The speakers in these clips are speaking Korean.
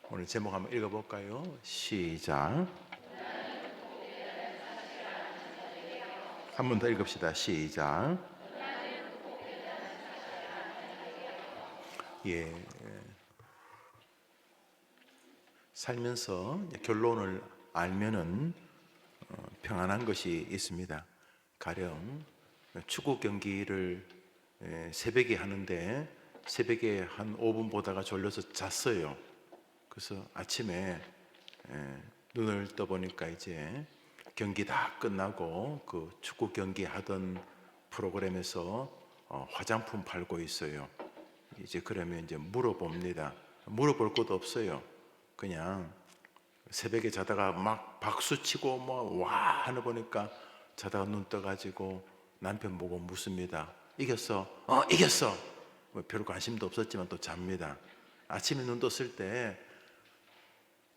오늘 제목 한번 읽어볼까요? 시작. 한 번 더 읽읍시다. 시작. 예, 살면서 결론을 알면은 평안한 것이 있습니다. 가령 축구 경기를 새벽에 하는데 새벽에 한 5분 보다가 졸려서 잤어요. 그래서 아침에 눈을 떠보니까 이제 경기 다 끝나고 그 축구 경기 하던 프로그램에서 화장품 팔고 있어요. 이제 그러면 이제 물어봅니다. 물어볼 것도 없어요. 그냥 새벽에 자다가 막 박수 치고 뭐 와 하는 보니까 자다가 눈 떠가지고 남편 보고 묻습니다. 이겼어? 이겼어. 뭐 별 관심도 없었지만 또 잡니다. 아침에 눈 떴을 때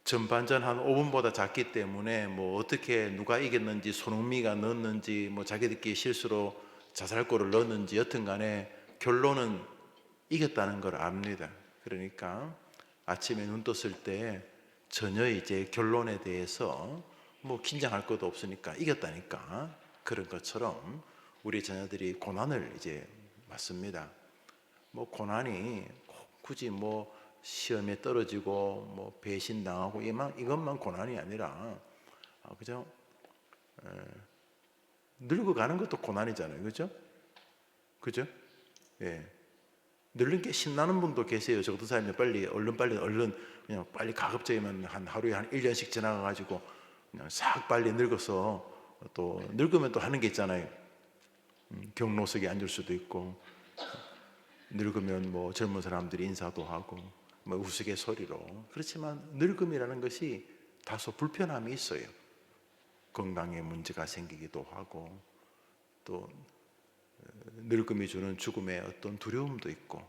전반전 한 5분보다 작기 때문에 뭐 어떻게 누가 이겼는지 손흥민가 넣었는지 뭐 자기들끼리 실수로 자살골을 넣었는지 여튼 간에 결론은 이겼다는 걸 압니다. 그러니까 아침에 눈 떴을 때 전혀 이제 결론에 대해서 뭐 긴장할 것도 없으니까 이겼다니까, 그런 것처럼 우리 자녀들이 고난을 이제 맞습니다. 뭐 고난이 굳이 뭐 시험에 떨어지고 뭐 배신당하고 이것만 고난이 아니라 그죠? 늙어가는 것도 고난이잖아요. 그죠? 그죠? 예. 늙는 게 신나는 분도 계세요. 저 같은 사람이 얼른 그냥 빨리 가급적이면 한 하루에 한 1년씩 지나가가지고 그냥 싹 빨리 늙어서, 또 늙으면 또 하는 게 있잖아요. 경로석에 앉을 수도 있고, 늙으면 뭐 젊은 사람들이 인사도 하고 뭐 우스갯소리로. 그렇지만 늙음이라는 것이 다소 불편함이 있어요. 건강에 문제가 생기기도 하고, 또 늙음이 주는 죽음의 어떤 두려움도 있고,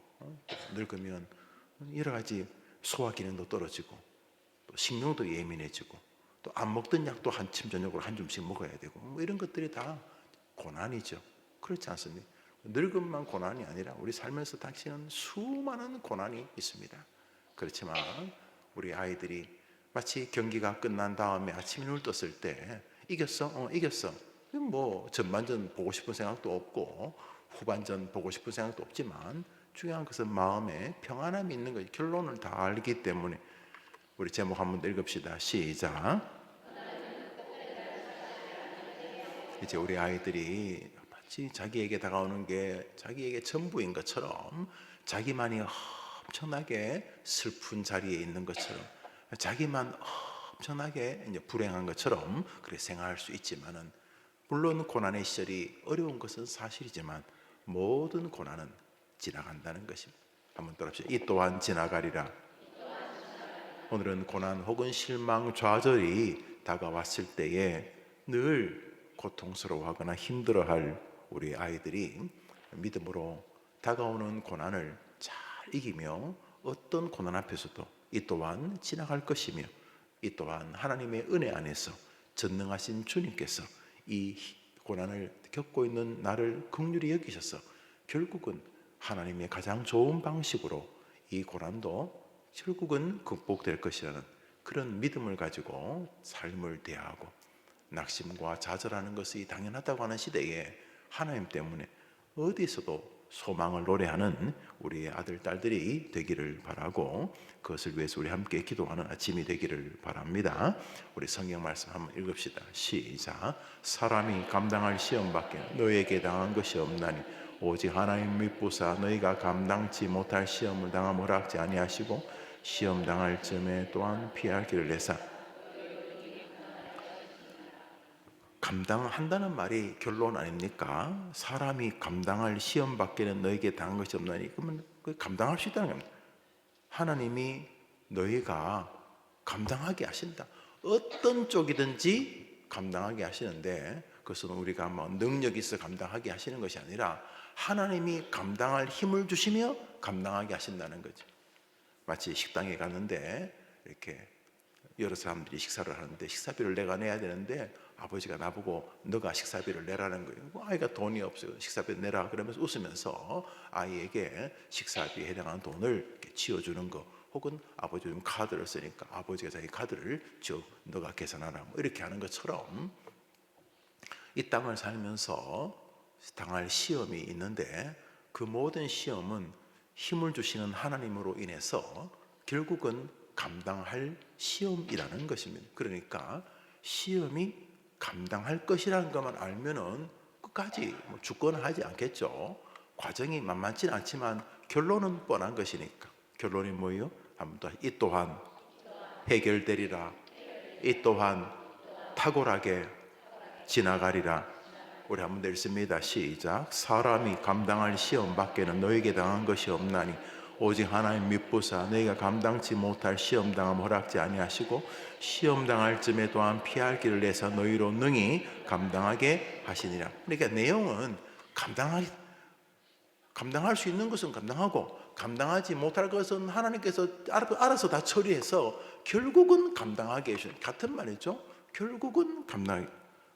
늙으면 여러 가지 소화 기능도 떨어지고, 또 식욕도 예민해지고, 또 안 먹던 약도 아침 저녁으로 한 줌씩 먹어야 되고, 뭐 이런 것들이 다 고난이죠. 그렇지 않습니까? 늙음만 고난이 아니라 우리 살면서 닥치는 수많은 고난이 있습니다. 그렇지만 우리 아이들이 마치 경기가 끝난 다음에 아침에 눈을 떴을 때 이겼어? 이겼어. 뭐 전반전 보고 싶은 생각도 없고 후반전 보고 싶은 생각도 없지만 중요한 것은 마음에 평안함이 있는 거죠. 결론을 다 알기 때문에. 우리 제목 한번 읽읍시다. 시작. 이제 우리 아이들이 마치 자기에게 다가오는 게 자기에게 전부인 것처럼, 자기만이 엄청나게 슬픈 자리에 있는 것처럼, 자기만 엄청나게 이제 불행한 것처럼 그렇게 생각할 수 있지만은, 물론 고난의 시절이 어려운 것은 사실이지만 모든 고난은 지나간다는 것입니다. 한번 따라합시다. 이 또한 지나가리라. 오늘은 고난 혹은 실망, 좌절이 다가왔을 때에 늘 고통스러워하거나 힘들어할 우리 아이들이 믿음으로 다가오는 고난을 잘 이기며 어떤 고난 앞에서도 이 또한 지나갈 것이며, 이 또한 하나님의 은혜 안에서 전능하신 주님께서 이 고난을 겪고 있는 나를 긍휼히 여기셔서 결국은 하나님의 가장 좋은 방식으로 이 고난도 결국은 극복될 것이라는 그런 믿음을 가지고 삶을 대하고, 낙심과 좌절하는 것이 당연하다고 하는 시대에 하나님 때문에 어디서도 소망을 노래하는 우리의 아들, 딸들이 되기를 바라고, 그것을 위해서 우리 함께 기도하는 아침이 되기를 바랍니다. 우리 성경 말씀 한번 읽읍시다. 시작. 사람이 감당할 시험밖에 너에게 당한 것이 없나니 오직 하나님 믿부사 너희가 감당치 못할 시험을 당함을 허락지 아니하시고 시험 당할 즈음에 또한 피할 길을 내사. 감당한다는 말이 결론 아닙니까? 사람이 감당할 시험 밖에는 너에게 당한 것이 없나니, 그러면 감당할 수 있다는 겁니다. 하나님이 너희가 감당하게 하신다. 어떤 쪽이든지 감당하게 하시는데, 그것은 우리가 뭐 능력이 있어 감당하게 하시는 것이 아니라 하나님이 감당할 힘을 주시며 감당하게 하신다는 거죠. 마치 식당에 갔는데 이렇게 여러 사람들이 식사를 하는데 식사비를 내가 내야 되는데 아버지가 나보고 너가 식사비를 내라는 거예요. 뭐 아이가 돈이 없어요. 식사비 내라 그러면서 웃으면서 아이에게 식사비에 해당하는 돈을 이렇게 지어주는 거, 혹은 아버지 좀 카드를 쓰니까 아버지가 자기 카드를 쭉 너가 계산하라 뭐 이렇게 하는 것처럼 이 땅을 살면서 당할 시험이 있는데 그 모든 시험은 힘을 주시는 하나님으로 인해서 결국은 감당할 시험이라는 것입니다. 그러니까 시험이 감당할 것이라는 것만 알면은 끝까지 뭐 죽거나 하지 않겠죠. 과정이 만만치는 않지만 결론은 뻔한 것이니까. 결론이 뭐예요? 한번 더. 이 또한 해결되리라. 이 또한 탁월하게 지나가리라. 우리 한번 더 읽습니다. 시작. 사람이 감당할 시험 밖에는 너에게 당한 것이 없나니 오직 하나님 믿부사 너희가 감당치 못할 시험 당함 허락지 아니하시고 시험 당할 쯤에 또한 피할 길을 내서 너희로 능히 감당하게 하시니라. 그러니까 내용은 감당할 수 있는 것은 감당하고 감당하지 못할 것은 하나님께서 알아서 다 처리해서 결국은 감당하게 해주는 같은 말이죠. 결국은 감당하게.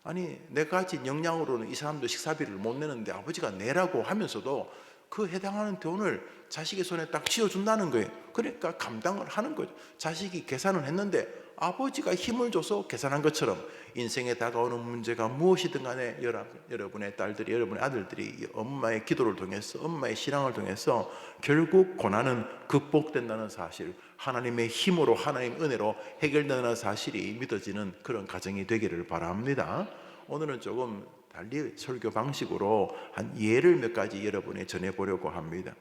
아니 내가 가진 역량으로는 이 사람도 식사비를 못 내는데 아버지가 내라고 하면서도 그 해당하는 돈을 자식의 손에 딱 쥐어준다는 거예요. 그러니까 감당을 하는 거죠. 자식이 계산을 했는데 아버지가 힘을 줘서 계산한 것처럼 인생에 다가오는 문제가 무엇이든 간에 여러분의 딸들이 여러분의 아들들이 엄마의 기도를 통해서 엄마의 신앙을 통해서 결국 고난은 극복된다는 사실, 하나님의 힘으로 하나님의 은혜로 해결된다는 사실이 믿어지는 그런 가정이 되기를 바랍니다. 오늘은 조금 달리 설교 방식으로 한 예를 몇 가지 여러분에 전해보려고 합니다.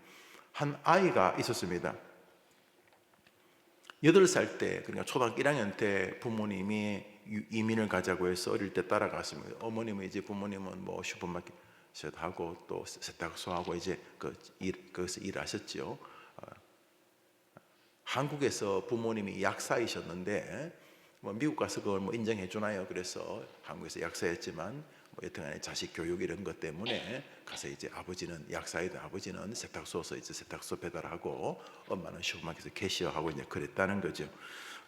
한 아이가 있었습니다. 8살 때, 그러니까 초등학교 1학년 때 부모님이 이민을 가자고 해서 어릴 때 따라갔습니다. 어머님은 이제 부모님은 뭐 슈퍼마켓 하고 또 세탁소하고 이제 거기서 일하셨죠. 한국에서 부모님이 약사이셨는데 뭐 미국 가서 그걸 뭐 인정해 주나요? 그래서 한국에서 약사였지만 뭐 여튼간에 자식 교육 이런 것 때문에 가서 이제 아버지는 약사이다. 아버지는 세탁소에서 이제 세탁소 배달하고 엄마는 슈퍼마켓에서 캐시어하고 이제 그랬다는 거죠.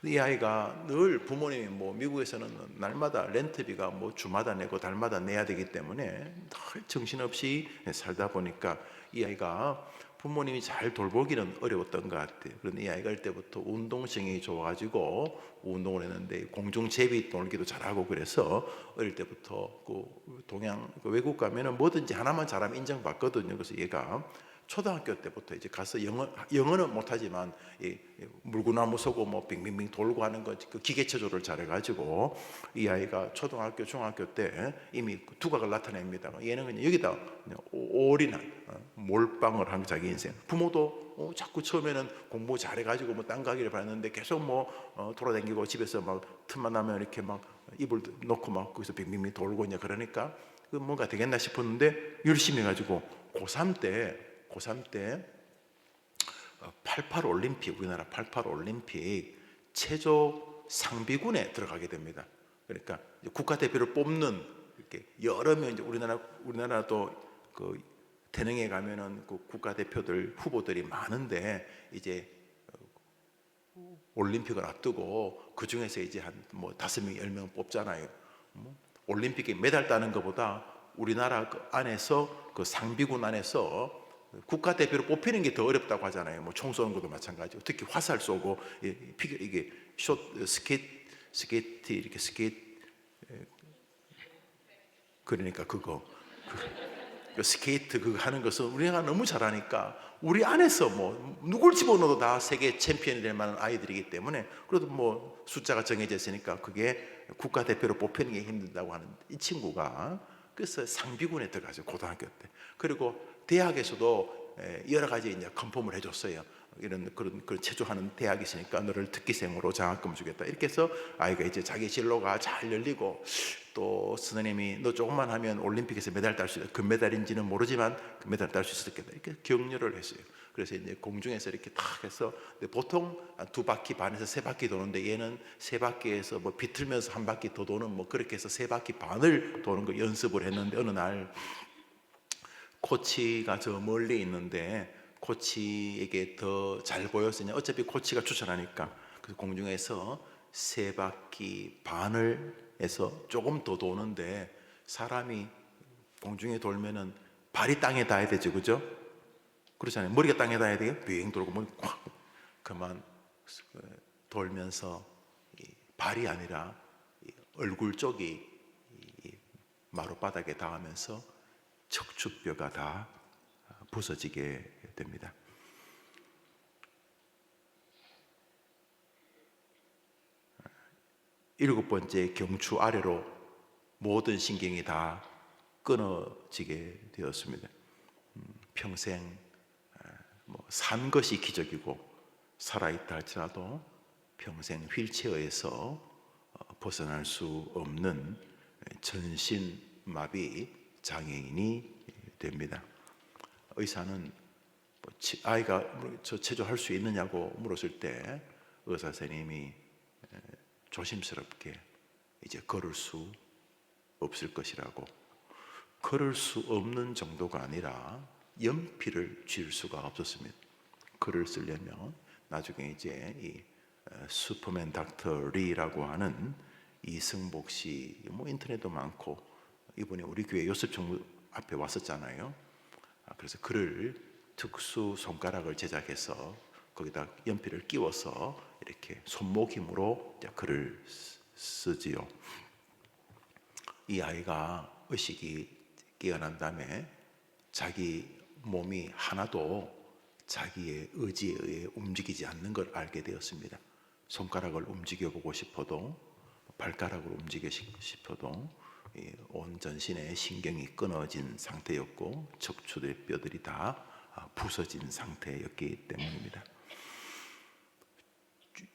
이 아이가 늘 부모님이 뭐 미국에서는 날마다 렌트비가 뭐 주마다 내고 달마다 내야 되기 때문에 늘 정신없이 살다 보니까 이 아이가 부모님이 잘 돌보기는 어려웠던 것 같아요. 그런데 이 아이가 어릴 때부터 운동성이 좋아가지고 운동을 했는데 공중제비 돌기도 잘하고 그래서 어릴 때부터 외국 가면은 뭐든지 하나만 잘하면 인정받거든요. 그래서 얘가 초등학교 때부터 이제 가서 영어는 못하지만 물구나무 서고 뭐 빙빙빙 돌고 하는 거 그 기계체조를 잘해가지고 이 아이가 초등학교 중학교 때 이미 두각을 나타냅니다. 얘는 그냥 여기다 그냥 올인한 몰빵을 한 자기 인생. 부모도 자꾸 처음에는 공부 잘해가지고 뭐 땅 가기를 바랐는데 계속 뭐 돌아다니고 집에서 막 틈만 나면 이렇게 막 이불 놓고 막 거기서 빙빙빙 돌고 이제 그러니까 그 뭔가 되겠나 싶었는데 열심히 해가지고 고3 때 88 올림픽, 우리나라 88 올림픽 체조 상비군에 들어가게 됩니다. 그러니까 국가대표를 뽑는 이렇게 여러 명, 이제 우리나라도 그 태능에 가면은 그 국가대표들 후보들이 많은데 이제 올림픽을 앞두고 그 중에서 이제 한 뭐 5명, 10명 뽑잖아요. 올림픽에 메달 따는 것보다 우리나라 안에서 그 상비군 안에서 국가대표로 뽑히는 게 더 어렵다고 하잖아요. 뭐 총 쏘는 것도 마찬가지고 특히 화살 쏘고 이게 스케이트 이렇게 그러니까 그 스케이트 그거 하는 것은 우리가 너무 잘하니까 우리 안에서 뭐 누굴 집어넣어도 다 세계 챔피언이 될 만한 아이들이기 때문에 그래도 뭐 숫자가 정해져 있으니까 그게 국가대표로 뽑히는 게 힘들다고 하는 이 친구가 그래서 상비군에 들어가죠. 고등학교 때. 그리고 대학에서도 여러 가지 이제 컨펌을 해줬어요. 그런 체조하는 대학이 있으니까 너를 특기생으로 장학금 주겠다. 이렇게 해서 아이가 이제 자기 진로가 잘 열리고 또 선생님이 너 조금만 하면 올림픽에서 메달 딸 수 있다. 금메달인지는 모르지만 금메달 딸 수 있었겠다. 이렇게 격려를 했어요. 그래서 이제 공중에서 이렇게 탁 해서 보통 2바퀴 반에서 3바퀴 도는데 얘는 3바퀴에서 뭐 비틀면서 1바퀴 더 도는 뭐 그렇게 해서 3바퀴 반을 도는 거 연습을 했는데 어느 날 코치가 저 멀리 있는데 코치에게 더 잘 보였으냐 어차피 코치가 추천하니까 그래서 공중에서 3바퀴 반을 해서 조금 더 도는데 사람이 공중에 돌면은 발이 땅에 닿아야 되죠, 그죠? 그렇잖아요. 머리가 땅에 닿아야 돼요. 빙 돌고 머리 콱 그만 돌면서 발이 아니라 얼굴 쪽이 마룻바닥에 닿으면서 척추뼈가 다 부서지게 됩니다. 일곱 번째 경추 아래로 모든 신경이 다 끊어지게 되었습니다. 평생 산 것이 기적이고 살아있다 할지라도 평생 휠체어에서 벗어날 수 없는 전신마비 장애인이 됩니다. 의사는 아이가 저 체조할 수 있느냐고 물었을 때 의사 선생님이 조심스럽게 이제 걸을 수 없을 것이라고, 걸을 수 없는 정도가 아니라 연필을 쥘 수가 없었습니다. 글을 쓰려면 나중에 이제 이 슈퍼맨 닥터 리라고 하는 이승복 씨, 인터넷도 많고 이분이 우리 교회 요셉정부 앞에 왔었잖아요. 그래서 글을 특수 손가락을 제작해서 거기다 연필을 끼워서 이렇게 손목 힘으로 글을 쓰지요. 이 아이가 의식이 깨어난 다음에 자기 몸이 하나도 자기의 의지에 의해 움직이지 않는 걸 알게 되었습니다. 손가락을 움직여보고 싶어도, 발가락을 움직이고 싶어도 온 전신에 신경이 끊어진 상태였고 척추의 뼈들이 다 부서진 상태였기 때문입니다.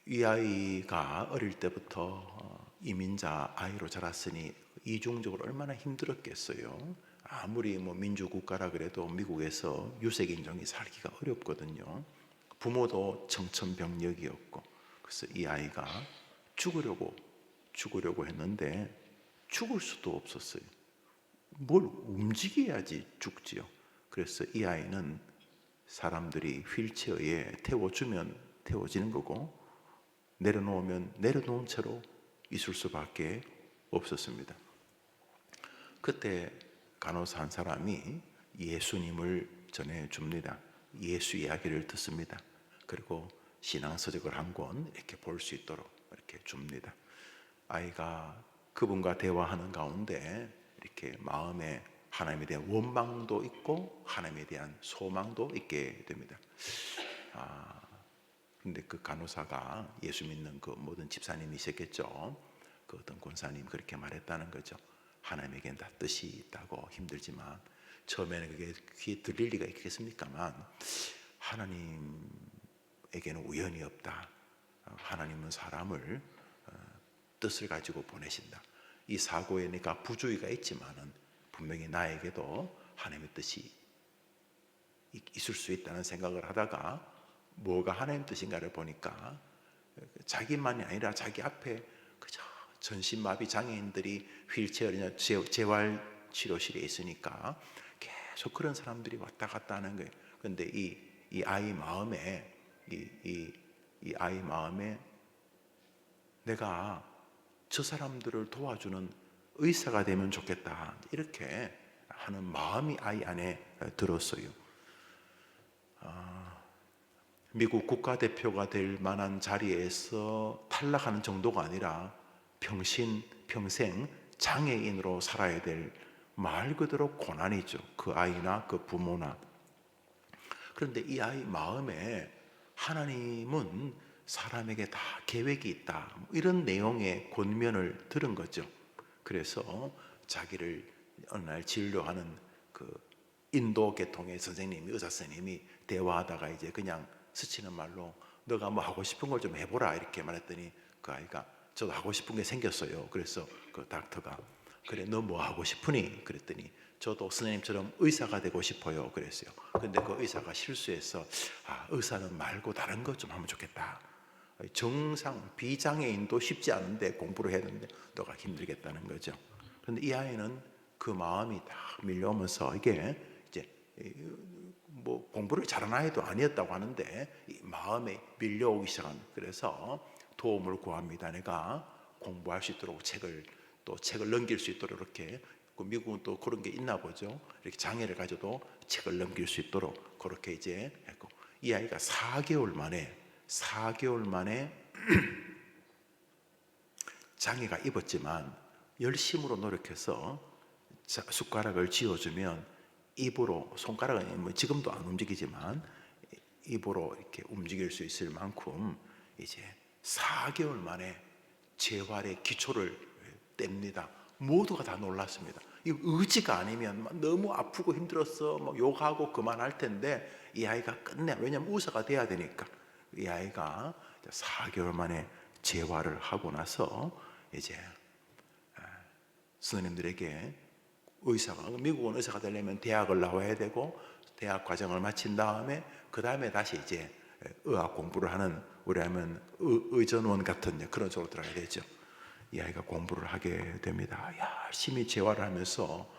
이 아이가 어릴 때부터 이민자 아이로 자랐으니 이중적으로 얼마나 힘들었겠어요. 아무리 민주국가라 그래도 미국에서 유색인종이 살기가 어렵거든요. 부모도 청천벽력이었고, 그래서 이 아이가 죽으려고 했는데 죽을 수도 없었어요. 뭘 움직여야지 죽지요. 그래서 이 아이는 사람들이 휠체어에 태워주면 태워지는 거고 내려놓으면 내려놓은 채로 있을 수밖에 없었습니다. 그때 간호사 한 사람이 예수님을 전해줍니다. 예수 이야기를 듣습니다. 그리고 신앙서적을 한 권 이렇게 볼 수 있도록 이렇게 줍니다. 아이가 그분과 대화하는 가운데 이렇게 마음에 하나님에 대한 원망도 있고 하나님에 대한 소망도 있게 됩니다. 근데 그 간호사가 예수 믿는 그 모든 집사님이셨겠죠. 그 어떤 권사님 그렇게 말했다는 거죠. 하나님에겐 다 뜻이 있다고, 힘들지만 처음에는 그게 귀에 들릴 리가 있겠습니까만 하나님에게는 우연이 없다. 하나님은 사람을 뜻을 가지고 보내신다. 이 사고에 내가 부주의가 있지만은 분명히 나에게도 하나님의 뜻이 있을 수 있다는 생각을 하다가 뭐가 하나님 뜻인가를 보니까 자기만이 아니라 자기 앞에 그저 전신마비 장애인들이 휠체어나 재활치료실에 있으니까 계속 그런 사람들이 왔다 갔다 하는 거예요. 그런데 이 아이 마음에 이 아이 마음에 내가 저 사람들을 도와주는 의사가 되면 좋겠다 이렇게 하는 마음이 아이 안에 들었어요. 미국 국가대표가 될 만한 자리에서 탈락하는 정도가 아니라 평생 장애인으로 살아야 될 말 그대로 고난이죠. 그 아이나 그 부모나. 그런데 이 아이 마음에 하나님은 사람에게 다 계획이 있다 이런 내용의 권면을 들은 거죠. 그래서 자기를 어느 날 진료하는 그 인도 계통의 선생님이, 의사 선생님이 대화하다가 이제 그냥 스치는 말로 너가 뭐 하고 싶은 걸 좀 해보라 이렇게 말했더니 그 아이가 저도 하고 싶은 게 생겼어요. 그래서 그 닥터가 그래 너 뭐 하고 싶으니? 그랬더니 저도 선생님처럼 의사가 되고 싶어요 그랬어요. 근데 그 의사가 실수해서 의사는 말고 다른 것 좀 하면 좋겠다. 정상 비장애인도 쉽지 않은데 공부를 했는데 너가 힘들겠다는 거죠. 그런데 이 아이는 그 마음이 다 밀려오면서 이게 이제 뭐 공부를 잘하는 아이도 아니었다고 하는데 이 마음에 밀려오기 시작한. 그래서 도움을 구합니다. 내가 공부할 수 있도록 책을 넘길 수 있도록 이렇게. 미국은 또 그런 게 있나 보죠. 이렇게 장애를 가져도 책을 넘길 수 있도록 그렇게 이제 했고 이 아이가 4개월 만에 4개월 만에 장애가 입었지만 열심으로 노력해서 숟가락을 쥐어주면 입으로, 손가락은 뭐 지금도 안 움직이지만 입으로 이렇게 움직일 수 있을 만큼 이제 4개월 만에 재활의 기초를 뗍니다. 모두가 다 놀랐습니다. 이 의지가 아니면 너무 아프고 힘들었어, 뭐 욕하고 그만할 텐데 이 아이가 끝내, 왜냐면 의사가 돼야 되니까. 이 아이가 4개월 만에 재활을 하고 나서 이제 선생님들에게 미국은 의사가 되려면 대학을 나와야 되고 대학 과정을 마친 다음에 그 다음에 다시 이제 의학 공부를 하는, 우리 하면 의전원 같은 그런 쪽으로 들어가야 되죠. 이 아이가 공부를 하게 됩니다. 열심히 재활을 하면서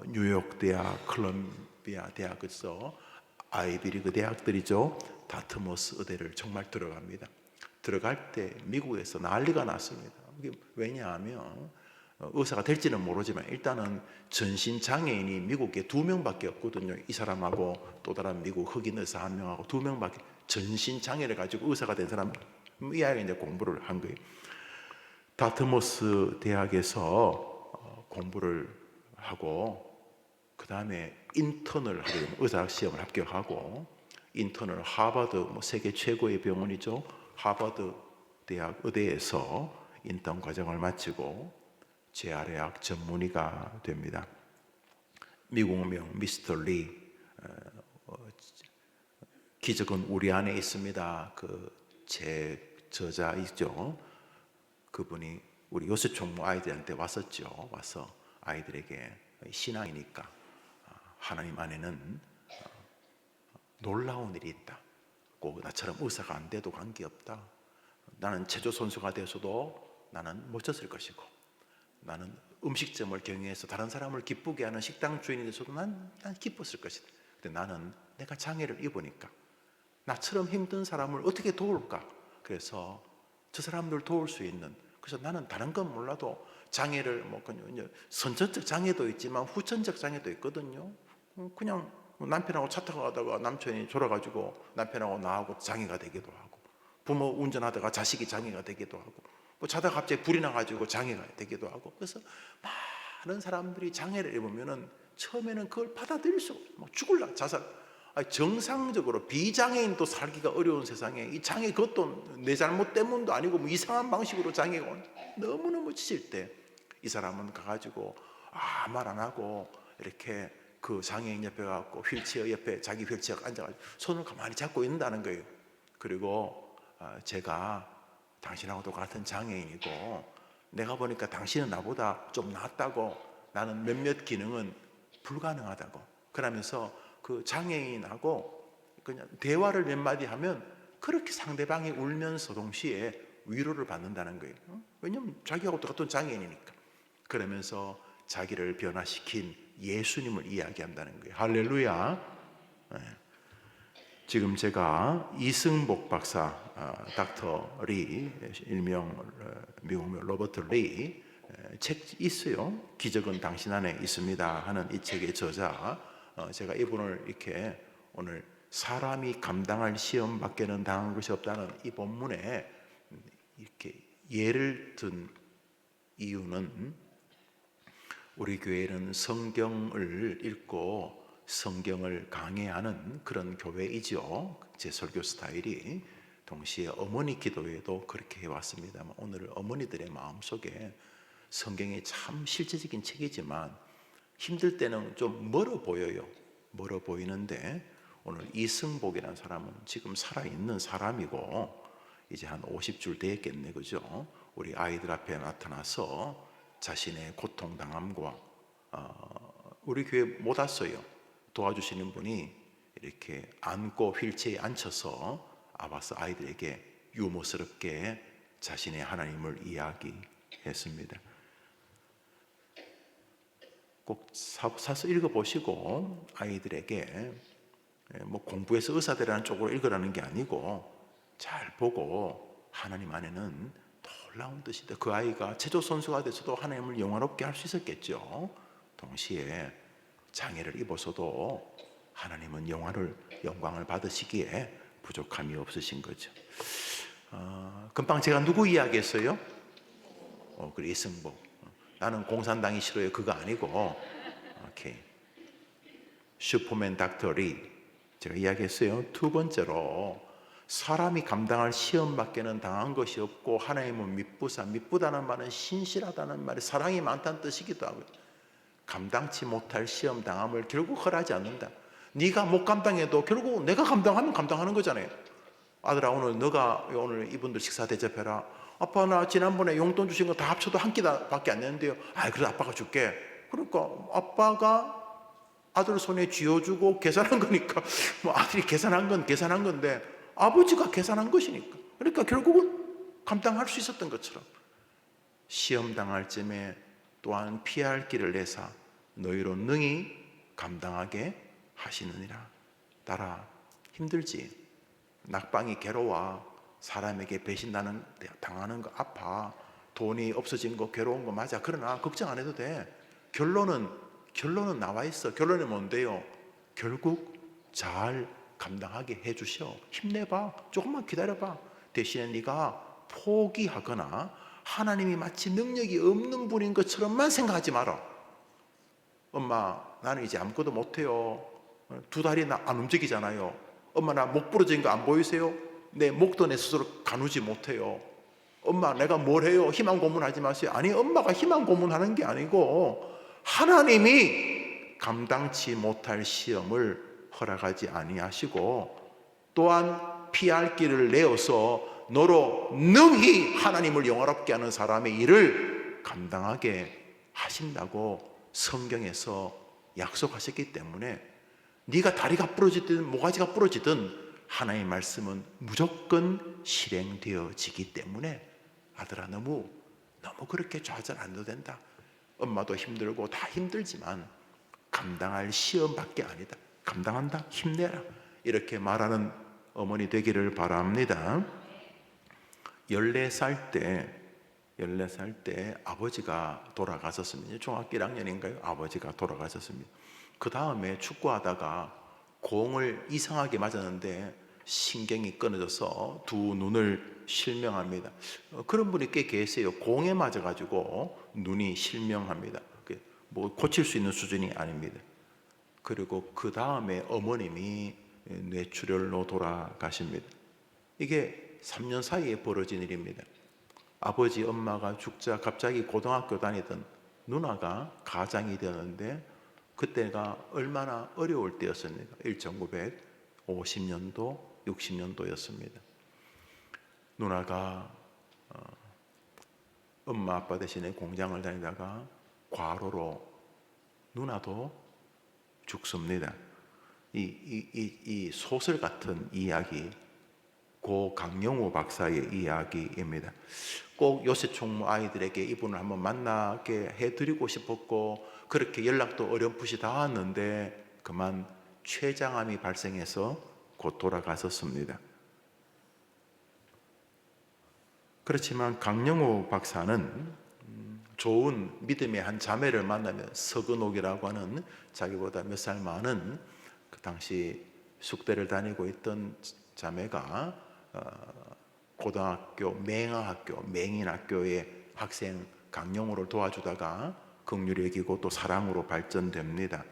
뉴욕 대학, 컬럼비아 대학에서 아이비리그 대학들이죠. 다트머스 의대를 정말 들어갑니다. 들어갈 때 미국에서 난리가 났습니다. 왜냐하면 의사가 될지는 모르지만 일단은 전신 장애인이 미국에 2명밖에 없거든요. 이 사람하고 또 다른 미국 흑인 의사 1명하고 2명밖에, 전신 장애를 가지고 의사가 된 사람, 이 아이가 이제 공부를 한 거예요. 다트머스 대학에서 공부를 하고 그 다음에 인턴을 하게 되면 의사학 시험을 합격하고 인턴을 하버드, 세계 최고의 병원이죠. 하버드 대학 의대에서 인턴 과정을 마치고 재활의학 전문의가 됩니다. 미국명 미스터 리, 기적은 우리 안에 있습니다. 제 저자 있죠. 그분이 우리 요셉 총무 아이들한테 왔었죠. 와서 아이들에게 신앙이니까 하나님 안에는 놀라운 일이 있다. 꼭 나처럼 의사가 안 돼도 관계없다. 나는 체조 선수가 돼서도 나는 멋졌을 것이고, 나는 음식점을 경영해서 다른 사람을 기쁘게 하는 식당 주인이 돼서도 난 기뻤을 것이다. 근데 나는 내가 장애를 입으니까 나처럼 힘든 사람을 어떻게 도울까? 그래서 저 사람들 도울 수 있는, 그래서 나는 다른 건 몰라도 장애를 선천적 장애도 있지만 후천적 장애도 있거든요. 그냥 남편하고 차 타고 가다가 남편이 졸아가지고 남편하고 나하고 장애가 되기도 하고, 부모 운전하다가 자식이 장애가 되기도 하고, 자다가 갑자기 불이 나가지고 장애가 되기도 하고. 그래서 많은 사람들이 장애를 입으면은 처음에는 그걸 받아들일 수 없어요. 죽을라 자살. 정상적으로 비장애인도 살기가 어려운 세상에 이 장애, 그것도 내 잘못 때문도 아니고 이상한 방식으로 장애가 너무너무 지칠 때 이 사람은 가가지고 말 안 하고 이렇게 그 장애인 옆에 가고 휠체어 옆에 자기 휠체어 앉아가지고 손을 가만히 잡고 있는다는 거예요. 그리고 제가 당신하고 똑같은 장애인이고 내가 보니까 당신은 나보다 좀 낫다고, 나는 몇몇 기능은 불가능하다고, 그러면서 그 장애인하고 그냥 대화를 몇 마디 하면 그렇게 상대방이 울면서 동시에 위로를 받는다는 거예요. 왜냐면 자기하고 똑같은 장애인이니까. 그러면서 자기를 변화시킨 예수님을 이야기한다는 거예요. 할렐루야. 지금 제가 이승복 박사, 닥터 리, 일명 미국명 로버트 리 책 있어요. 기적은 당신 안에 있습니다 하는 이 책의 저자, 제가 이분을 이렇게 오늘 사람이 감당할 시험밖에는 당한 것이 없다는 이 본문에 이렇게 예를 든 이유는, 우리 교회는 성경을 읽고 성경을 강해하는 그런 교회이죠. 제 설교 스타일이. 동시에 어머니 기도회도 그렇게 해왔습니다. 오늘 어머니들의 마음속에 성경이 참 실제적인 책이지만 힘들 때는 좀 멀어 보여요. 멀어 보이는데 오늘 이승복이라는 사람은 지금 살아있는 사람이고 이제 한 50줄 되었겠네, 그죠? 우리 아이들 앞에 나타나서 자신의 고통당함과 우리 교회 못 왔어요. 도와주시는 분이 이렇게 안고 휠체어에 앉혀서 와서 아이들에게 유머스럽게 자신의 하나님을 이야기했습니다. 꼭 사서 읽어보시고 아이들에게 공부해서 의사 되라는 쪽으로 읽으라는 게 아니고 잘 보고 하나님 안에는 놀라운 뜻이 있다. 그 아이가 체조 선수가 돼서도 하나님을 영화롭게 할 수 있었겠죠. 동시에 장애를 입어서도 하나님은 영광을 받으시기에 부족함이 없으신 거죠. 금방 제가 누구 이야기했어요? 그래, 이승복. 나는 공산당이 싫어요. 그거 아니고, 오케이. 슈퍼맨 닥터 리. 제가 이야기했어요. 두 번째로, 사람이 감당할 시험밖에는 당한 것이 없고, 하나님은 미쁘다는 말은 신실하다는 말이 사랑이 많다는 뜻이기도 하고요. 감당치 못할 시험 당함을 결국 허락하지 않는다. 네가 못 감당해도 결국 내가 감당하면 감당하는 거잖아요. 아들아, 오늘 이분들 식사 대접해라. 아빠, 나 지난번에 용돈 주신 거 다 합쳐도 한 끼밖에 안 냈는데요. 그래, 아빠가 줄게. 그러니까 아빠가 아들 손에 쥐어주고 계산한 거니까, 뭐 아들이 계산한 건데 아버지가 계산한 것이니까. 그러니까 결국은 감당할 수 있었던 것처럼, 시험 당할 쯤에 또한 피할 길을 내사 너희로 능히 감당하게 하시느니라. 딸아, 힘들지? 낙방이 괴로워. 사람에게 당하는 거 아파. 돈이 없어진 거 괴로운 거 맞아. 그러나 걱정 안 해도 돼. 결론은 나와 있어. 결론이 뭔데요? 결국 잘 감당하게 해주셔. 힘내봐. 조금만 기다려봐. 대신에 네가 포기하거나 하나님이 마치 능력이 없는 분인 것처럼만 생각하지 마라. 엄마, 나는 이제 아무것도 못해요. 두 다리 안 움직이잖아요. 엄마, 나 목 부러진 거 안 보이세요? 내 목도 내 스스로 가누지 못해요. 엄마, 내가 뭘 해요? 희망 고문하지 마세요. 아니, 엄마가 희망 고문하는 게 아니고 하나님이 감당치 못할 시험을 허락하지 아니하시고, 또한 피할 길을 내어서 너로 능히 하나님을 영화롭게 하는 사람의 일을 감당하게 하신다고 성경에서 약속하셨기 때문에, 네가 다리가 부러지든 모가지가 부러지든 하나님의 말씀은 무조건 실행되어지기 때문에, 아들아, 너무 그렇게 좌절 안 해도 된다. 엄마도 힘들고 다 힘들지만 감당할 시험밖에 아니다. 감당한다. 힘내라. 이렇게 말하는 어머니 되기를 바랍니다. 14살 때 아버지가 돌아가셨습니다. 중학교 1학년인가요? 아버지가 돌아가셨습니다. 그 다음에 축구하다가 공을 이상하게 맞았는데 신경이 끊어져서 두 눈을 실명합니다. 그런 분이 꽤 계세요. 공에 맞아가지고 눈이 실명합니다. 뭐 고칠 수 있는 수준이 아닙니다. 그리고 그 다음에 어머님이 뇌출혈로 돌아가십니다. 이게 3년 사이에 벌어진 일입니다. 아버지, 엄마가 죽자 갑자기 고등학교 다니던 누나가 가장이 되었는데, 그때가 얼마나 어려울 때였습니까? 1950년도, 60년도였습니다. 누나가 엄마 아빠 대신에 공장을 다니다가 과로로 누나도 죽습니다. 이 소설 같은 이야기, 고 강영우 박사의 이야기입니다. 꼭 요새 총무 아이들에게 이분을 한번 만나게 해드리고 싶었고, 그렇게 연락도 어렴풋이 닿았는데 그만 췌장암이 발생해서 곧 돌아가셨습니다. 그렇지만 강영우 박사는 좋은 믿음의 한 자매를 만나면, 서근옥이라고 하는 자기보다 몇 살 많은 그 당시 숙대를 다니고 있던 자매가 고등학교 맹인학교의 학생 강영우를 도와주다가 긍휼히 여기고 또 사랑으로 발전됩니다.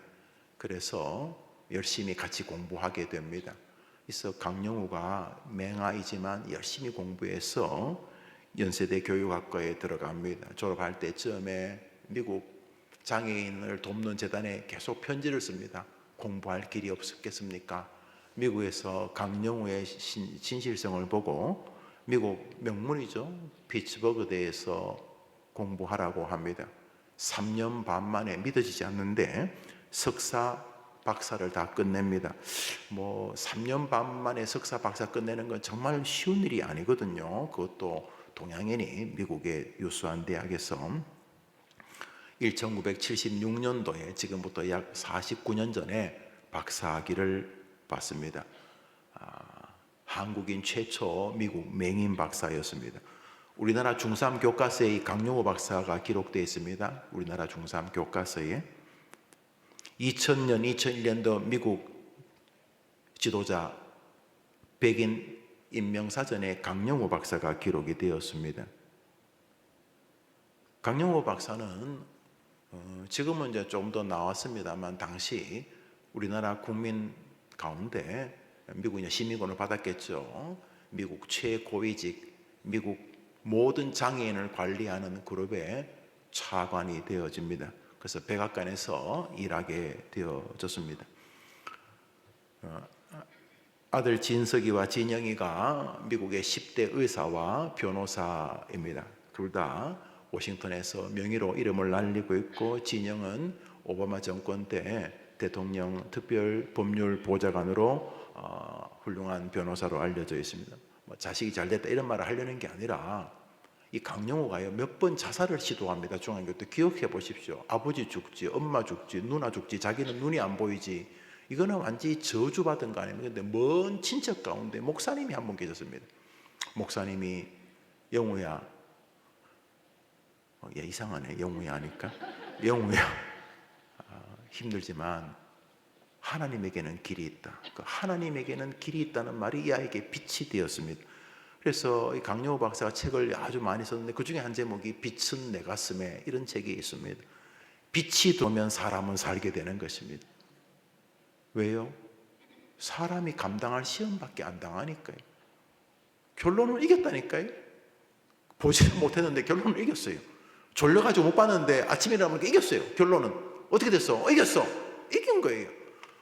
그래서 열심히 같이 공부하게 됩니다. 그래서 강영우가 맹아이지만 열심히 공부해서 연세대 교육학과에 들어갑니다. 졸업할 때쯤에 미국 장애인을 돕는 재단에 계속 편지를 씁니다. 공부할 길이 없었겠습니까? 미국에서 강영우의 진실성을 보고 미국 명문이죠, 피츠버그대에서 공부하라고 합니다. 3년 반 만에 믿어지지 않는데 석사 박사를 다 끝냅니다. 3년 반 만에 석사 박사 끝내는 건 정말 쉬운 일이 아니거든요. 그것도 동양인이 미국의 유수한 대학에서. 1976년도에 지금부터 약 49년 전에 박사학위를 받습니다. 한국인 최초 미국 맹인 박사였습니다. 우리나라 중3 교과서에 강용호 박사가 기록되어 있습니다. 우리나라 중3 교과서에 2000년, 2001년도 미국 지도자 백인 인명사전에 강영호 박사가 기록이 되었습니다. 강영호 박사는 지금은 이제 좀 더 나왔습니다만 당시 우리나라 국민 가운데 미국 이제 시민권을 받았겠죠. 미국 최고위직, 미국 모든 장애인을 관리하는 그룹의 차관이 되어집니다. 그래서 백악관에서 일하게 되어졌습니다. 아들 진석이와 진영이가 미국의 10대 의사와 변호사입니다. 둘 다 워싱턴에서 명의로 이름을 날리고 있고, 진영은 오바마 정권 때 대통령 특별 법률 보좌관으로 훌륭한 변호사로 알려져 있습니다. 자식이 잘 됐다 이런 말을 하려는 게 아니라, 이 강영호가요 몇 번 자살을 시도합니다. 중학교 때 기억해 보십시오. 아버지 죽지, 엄마 죽지, 누나 죽지, 자기는 눈이 안 보이지. 이거는 완전히 저주받은 거 아닙니까? 근데 먼 친척 가운데 목사님이 한 분 계셨습니다. 목사님이 영우야, 야 이상하네 영우야 하니까, 영우야 힘들지만 하나님에게는 길이 있다. 그 하나님에게는 길이 있다는 말이 이 아이에게 빛이 되었습니다. 그래서 이 강영호 박사가 책을 아주 많이 썼는데 그 중에 한 제목이 빛은 내 가슴에, 이런 책이 있습니다. 빛이 들어오면 사람은 살게 되는 것입니다. 왜요? 사람이 감당할 시험밖에 안 당하니까요. 결론은 이겼다니까요. 보지는 못했는데 결론은 이겼어요. 졸려가지고 못 봤는데 아침에 일어나니까 이겼어요. 결론은 어떻게 됐어? 이겼어. 이긴 거예요.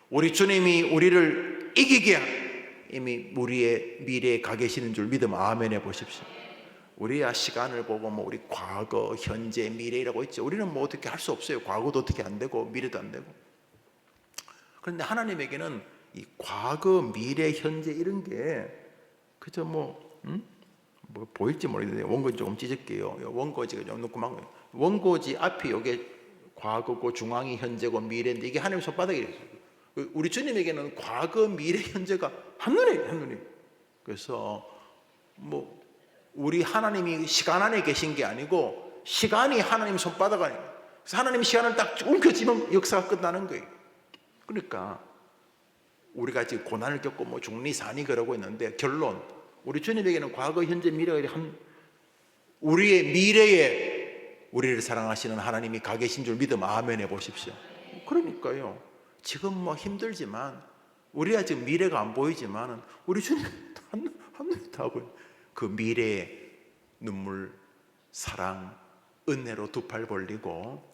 우리 주님이 우리를 이기게 이미 우리의 미래에 가 계시는 줄 믿으면 아멘 해보십시오. 우리야 시간을 보고 뭐 우리 과거, 현재, 미래라고 있죠. 우리는 뭐 어떻게 할 수 없어요. 과거도 어떻게 안 되고 미래도 안 되고. 그런데 하나님에게는 이 과거, 미래, 현재 이런 게 그저 뭐 보일지 모르겠는데 원고지 조금 찢을게요. 원고지가 좀 놓고 원고지 앞이 요게 과거고 중앙이 현재고 미래인데 이게 하나님 손바닥이에요. 우리 주님에게는 과거, 미래, 현재가 한눈에 한눈에. 그래서 뭐 우리 하나님이 시간 안에 계신 게 아니고 시간이 하나님 손바닥 안에. 그래서 하나님 시간을 딱 움켜쥐면 역사가 끝나는 거예요. 그러니까 우리가 지금 고난을 겪고 뭐 중리산이 그러고 있는데 결론, 우리 주님에게는 과거, 현재, 미래가 우리의 미래에 우리를 사랑하시는 하나님이 가 계신 줄 믿으면 아멘 해보십시오. 그러니까요, 지금 뭐 힘들지만 우리가 지금 미래가 안 보이지만 우리 주님 한눈 다 보여요. 그 미래의 눈물, 사랑, 은혜로 두 팔 벌리고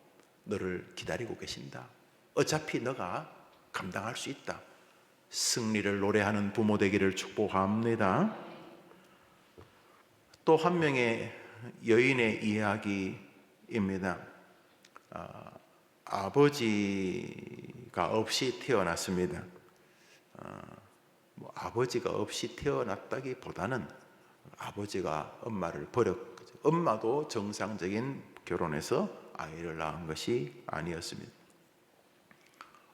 너를 기다리고 계신다. 어차피 너가 감당할 수 있다. 승리를 노래하는 부모 되기를 축복합니다. 또 한 명의 여인의 이야기입니다. 아버지가 없이 태어났습니다. 아버지가 없이 태어났다기보다는 아버지가 엄마를 버렸죠. 엄마도 정상적인 결혼해서 아이를 낳은 것이 아니었습니다.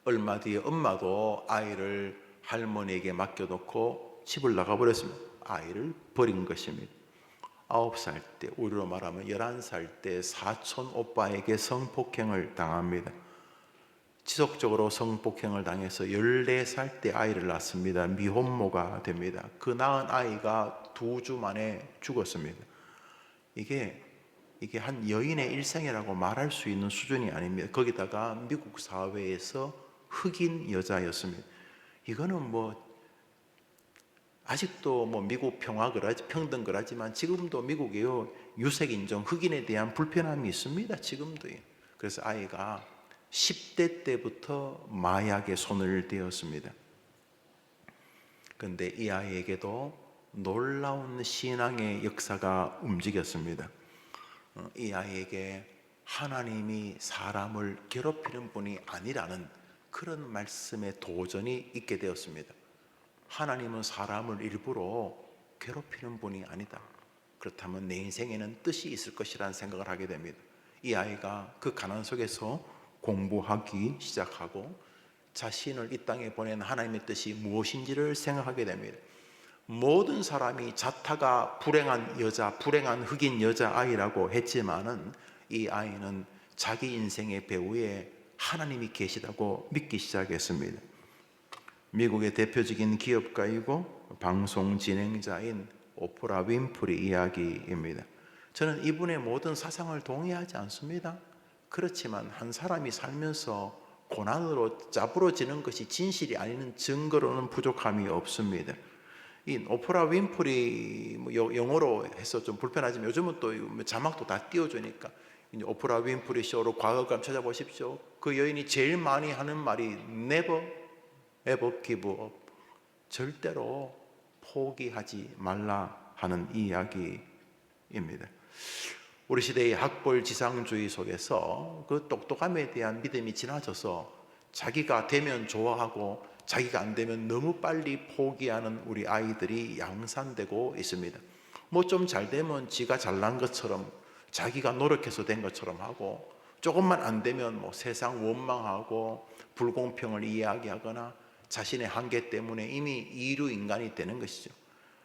얼마 뒤에 엄마도 아이를 할머니에게 맡겨놓고 집을 나가버렸습니다. 아이를 버린 것입니다. 9살 때, 우리로 말하면 11살 때 사촌 오빠에게 성폭행을 당합니다. 지속적으로 성폭행을 당해서 14살 때 아이를 낳습니다. 미혼모가 됩니다. 그 낳은 아이가 2주 만에 죽었습니다. 이게 한 여인의 일생이라고 말할 수 있는 수준이 아닙니다. 거기다가 미국 사회에서 흑인 여자였습니다. 이거는 뭐 아직도 뭐 미국 평등 그러지만 지금도 미국에요 유색 인종, 흑인에 대한 불편함이 있습니다. 지금도. 그래서 아이가 10대 때부터 마약에 손을 대었습니다. 그런데 이 아이에게도 놀라운 신앙의 역사가 움직였습니다. 이 아이에게 하나님이 사람을 괴롭히는 분이 아니라는 그런 말씀에 도전이 있게 되었습니다. 하나님은 사람을 일부러 괴롭히는 분이 아니다. 그렇다면 내 인생에는 뜻이 있을 것이라는 생각을 하게 됩니다. 이 아이가 그 가난 속에서 공부하기 시작하고 자신을 이 땅에 보낸 하나님의 뜻이 무엇인지를 생각하게 됩니다. 모든 사람이 자타가 불행한 여자, 불행한 흑인 여자아이라고 했지만은 이 아이는 자기 인생의 배후에 하나님이 계시다고 믿기 시작했습니다. 미국의 대표적인 기업가이고 방송 진행자인 오프라 윈프리 이야기입니다. 저는 이분의 모든 사상을 동의하지 않습니다. 그렇지만 한 사람이 살면서 고난으로 짜부러지는 것이 진실이 아닌 증거로는 부족함이 없습니다. 이 오프라 윈프리 영어로 해서 좀 불편하지만 요즘은 또 자막도 다 띄워주니까 오프라 윈프리 쇼로 과거감 찾아보십시오. 그 여인이 제일 많이 하는 말이 never ever give up, 절대로 포기하지 말라 하는 이야기입니다. 우리 시대의 학벌지상주의 속에서 그 똑똑함에 대한 믿음이 지나쳐서 자기가 되면 좋아하고 자기가 안 되면 너무 빨리 포기하는 우리 아이들이 양산되고 있습니다. 뭐 좀 잘 되면 지가 잘난 것처럼 자기가 노력해서 된 것처럼 하고, 조금만 안 되면 뭐 세상 원망하고 불공평을 이야기하거나 자신의 한계 때문에 이미 이류 인간이 되는 것이죠.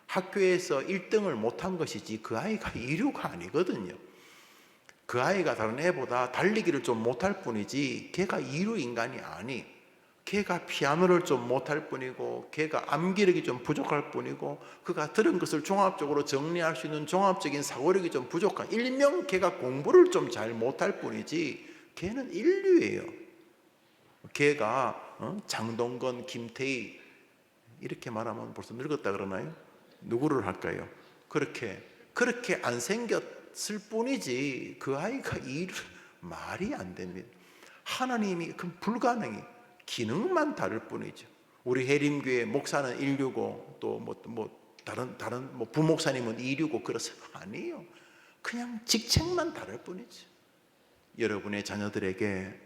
학교에서 1등을 못한 것이지 그 아이가 이류가 아니거든요. 그 아이가 다른 애보다 달리기를 좀 못할 뿐이지 걔가 이류 인간이 아니. 걔가 피아노를 좀 못할 뿐이고 걔가 암기력이 좀 부족할 뿐이고 그가 들은 것을 종합적으로 정리할 수 있는 종합적인 사고력이 좀 부족한, 일명 걔가 공부를 좀 잘 못할 뿐이지 걔는 인류예요. 걔가 장동건, 김태희 이렇게 말하면 벌써 늙었다 그러나요? 누구를 할까요? 그렇게 안 생겼을 뿐이지 그 아이가 말이 안 됩니다. 하나님이 그 불가능해. 기능만 다를 뿐이죠. 우리 해림교회 목사는 165, 또 다른 부목사님은 265 그래서 아니에요. 그냥 직책만 다를 뿐이죠. 여러분의 자녀들에게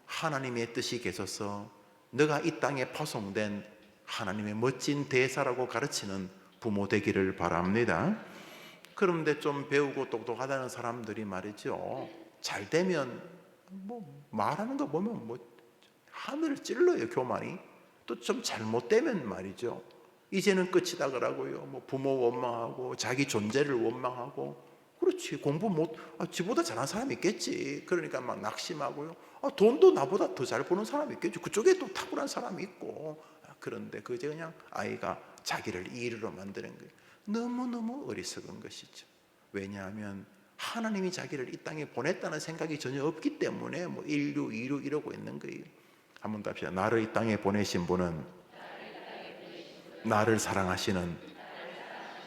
하나님의 뜻이 계셔서 너가 이 땅에 파송된 하나님의 멋진 대사라고 가르치는 부모 되기를 바랍니다. 그런데 좀 배우고 똑똑하다는 사람들이 말이죠, 잘 되면 말하는 거 보면 하늘을 찔러요, 교만이. 또 좀 잘못되면 말이죠, 이제는 끝이다 그러고요, 부모 원망하고 자기 존재를 원망하고. 그렇지, 공부 지보다 잘하는 사람이 있겠지. 그러니까 막 낙심하고요. 돈도 나보다 더 잘 버는 사람이 있겠죠. 그쪽에 또 탁월한 사람이 있고. 그런데 그저 그냥 아이가 자기를 이르러 만드는 거예요. 너무너무 어리석은 것이죠. 왜냐하면 하나님이 자기를 이 땅에 보냈다는 생각이 전혀 없기 때문에 인류, 이류 이러고 있는 거예요. 한번 더 합시다. 나를 이 땅에 보내신 분은 나를 사랑하시는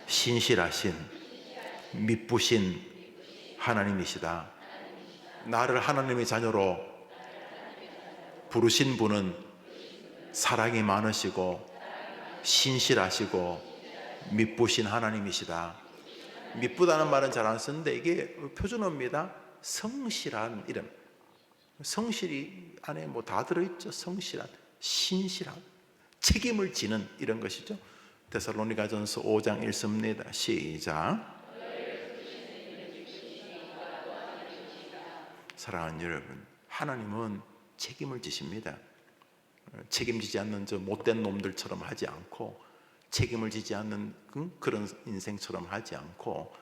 신실하신 미쁘신 하나님이시다. 나를 하나님의 자녀로 부르신 분은 사랑이 많으시고 신실하시고 미쁘신 하나님이시다. 미쁘다는 말은 잘 안 쓰는데 이게 표준어입니다. 성실한 이름. 성실이 안에 다 들어있죠. 성실한, 신실한, 책임을 지는 이런 것이죠. 데살로니가전서 5장 1습니다. 시작. 사랑하는 여러분, 하나님은 책임을 지십니다. 책임지지 않는 저 못된 놈들처럼 하지 않고, 책임을 지지 않는 그런 인생처럼 하지 않고,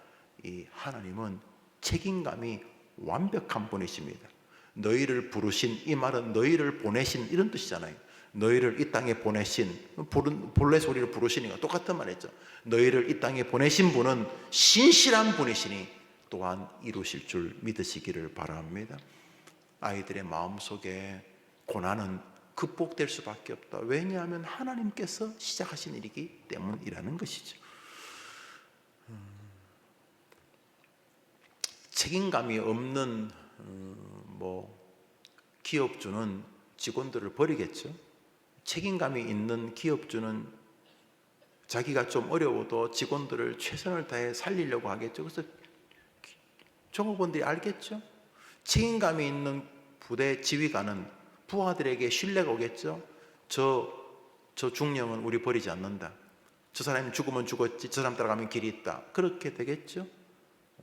이 하나님은 책임감이 완벽한 분이십니다. 너희를 부르신, 이 말은 너희를 보내신 이런 뜻이잖아요. 너희를 이 땅에 보내신, 본래 소리를 부르시니까 똑같은 말이죠. 너희를 이 땅에 보내신 분은 신실한 분이시니 또한 이루실 줄 믿으시기를 바랍니다. 아이들의 마음속에 고난은 극복될 수밖에 없다. 왜냐하면 하나님께서 시작하신 일이기 때문이라는 것이죠. 책임감이 없는 기업주는 직원들을 버리겠죠. 책임감이 있는 기업주는 자기가 좀 어려워도 직원들을 최선을 다해 살리려고 하겠죠. 그래서 종업원들이 알겠죠. 책임감이 있는 부대 지휘관은 부하들에게 신뢰가 오겠죠. 저 중령은 우리 버리지 않는다. 저 사람이 죽으면 죽었지, 저 사람 따라가면 길이 있다. 그렇게 되겠죠.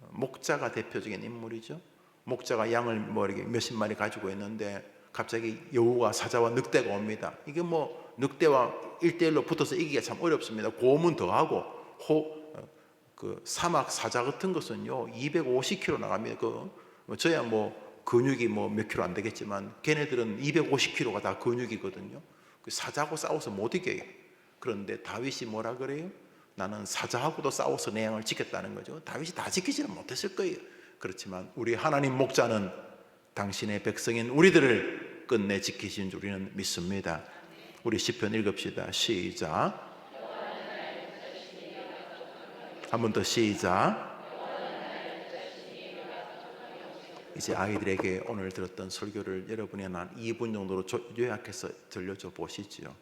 목자가 대표적인 인물이죠. 목자가 양을 이렇게 몇십 마리 가지고 있는데 갑자기 여우와 사자와 늑대가 옵니다. 이게 늑대와 1대1로 붙어서 이기기가 참 어렵습니다. 고음은 더하고 그 사막 사자 같은 것은요 250km 나갑니다. 저야 근육이 몇 킬로 안 되겠지만 걔네들은 250kg가 다 근육이거든요. 그 사자하고 싸워서 못 이겨요. 그런데 다윗이 뭐라 그래요? 나는 사자하고도 싸워서 내 양을 지켰다는 거죠. 다윗이 다 지키지는 못했을 거예요. 그렇지만 우리 하나님 목자는 당신의 백성인 우리들을 끝내 지키신 줄 우리는 믿습니다. 우리 시편 읽읍시다. 시작. 한 번 더 시작. 이제 아이들에게 오늘 들었던 설교를 여러분이 한 2분 정도로 요약해서 들려줘 보시지요.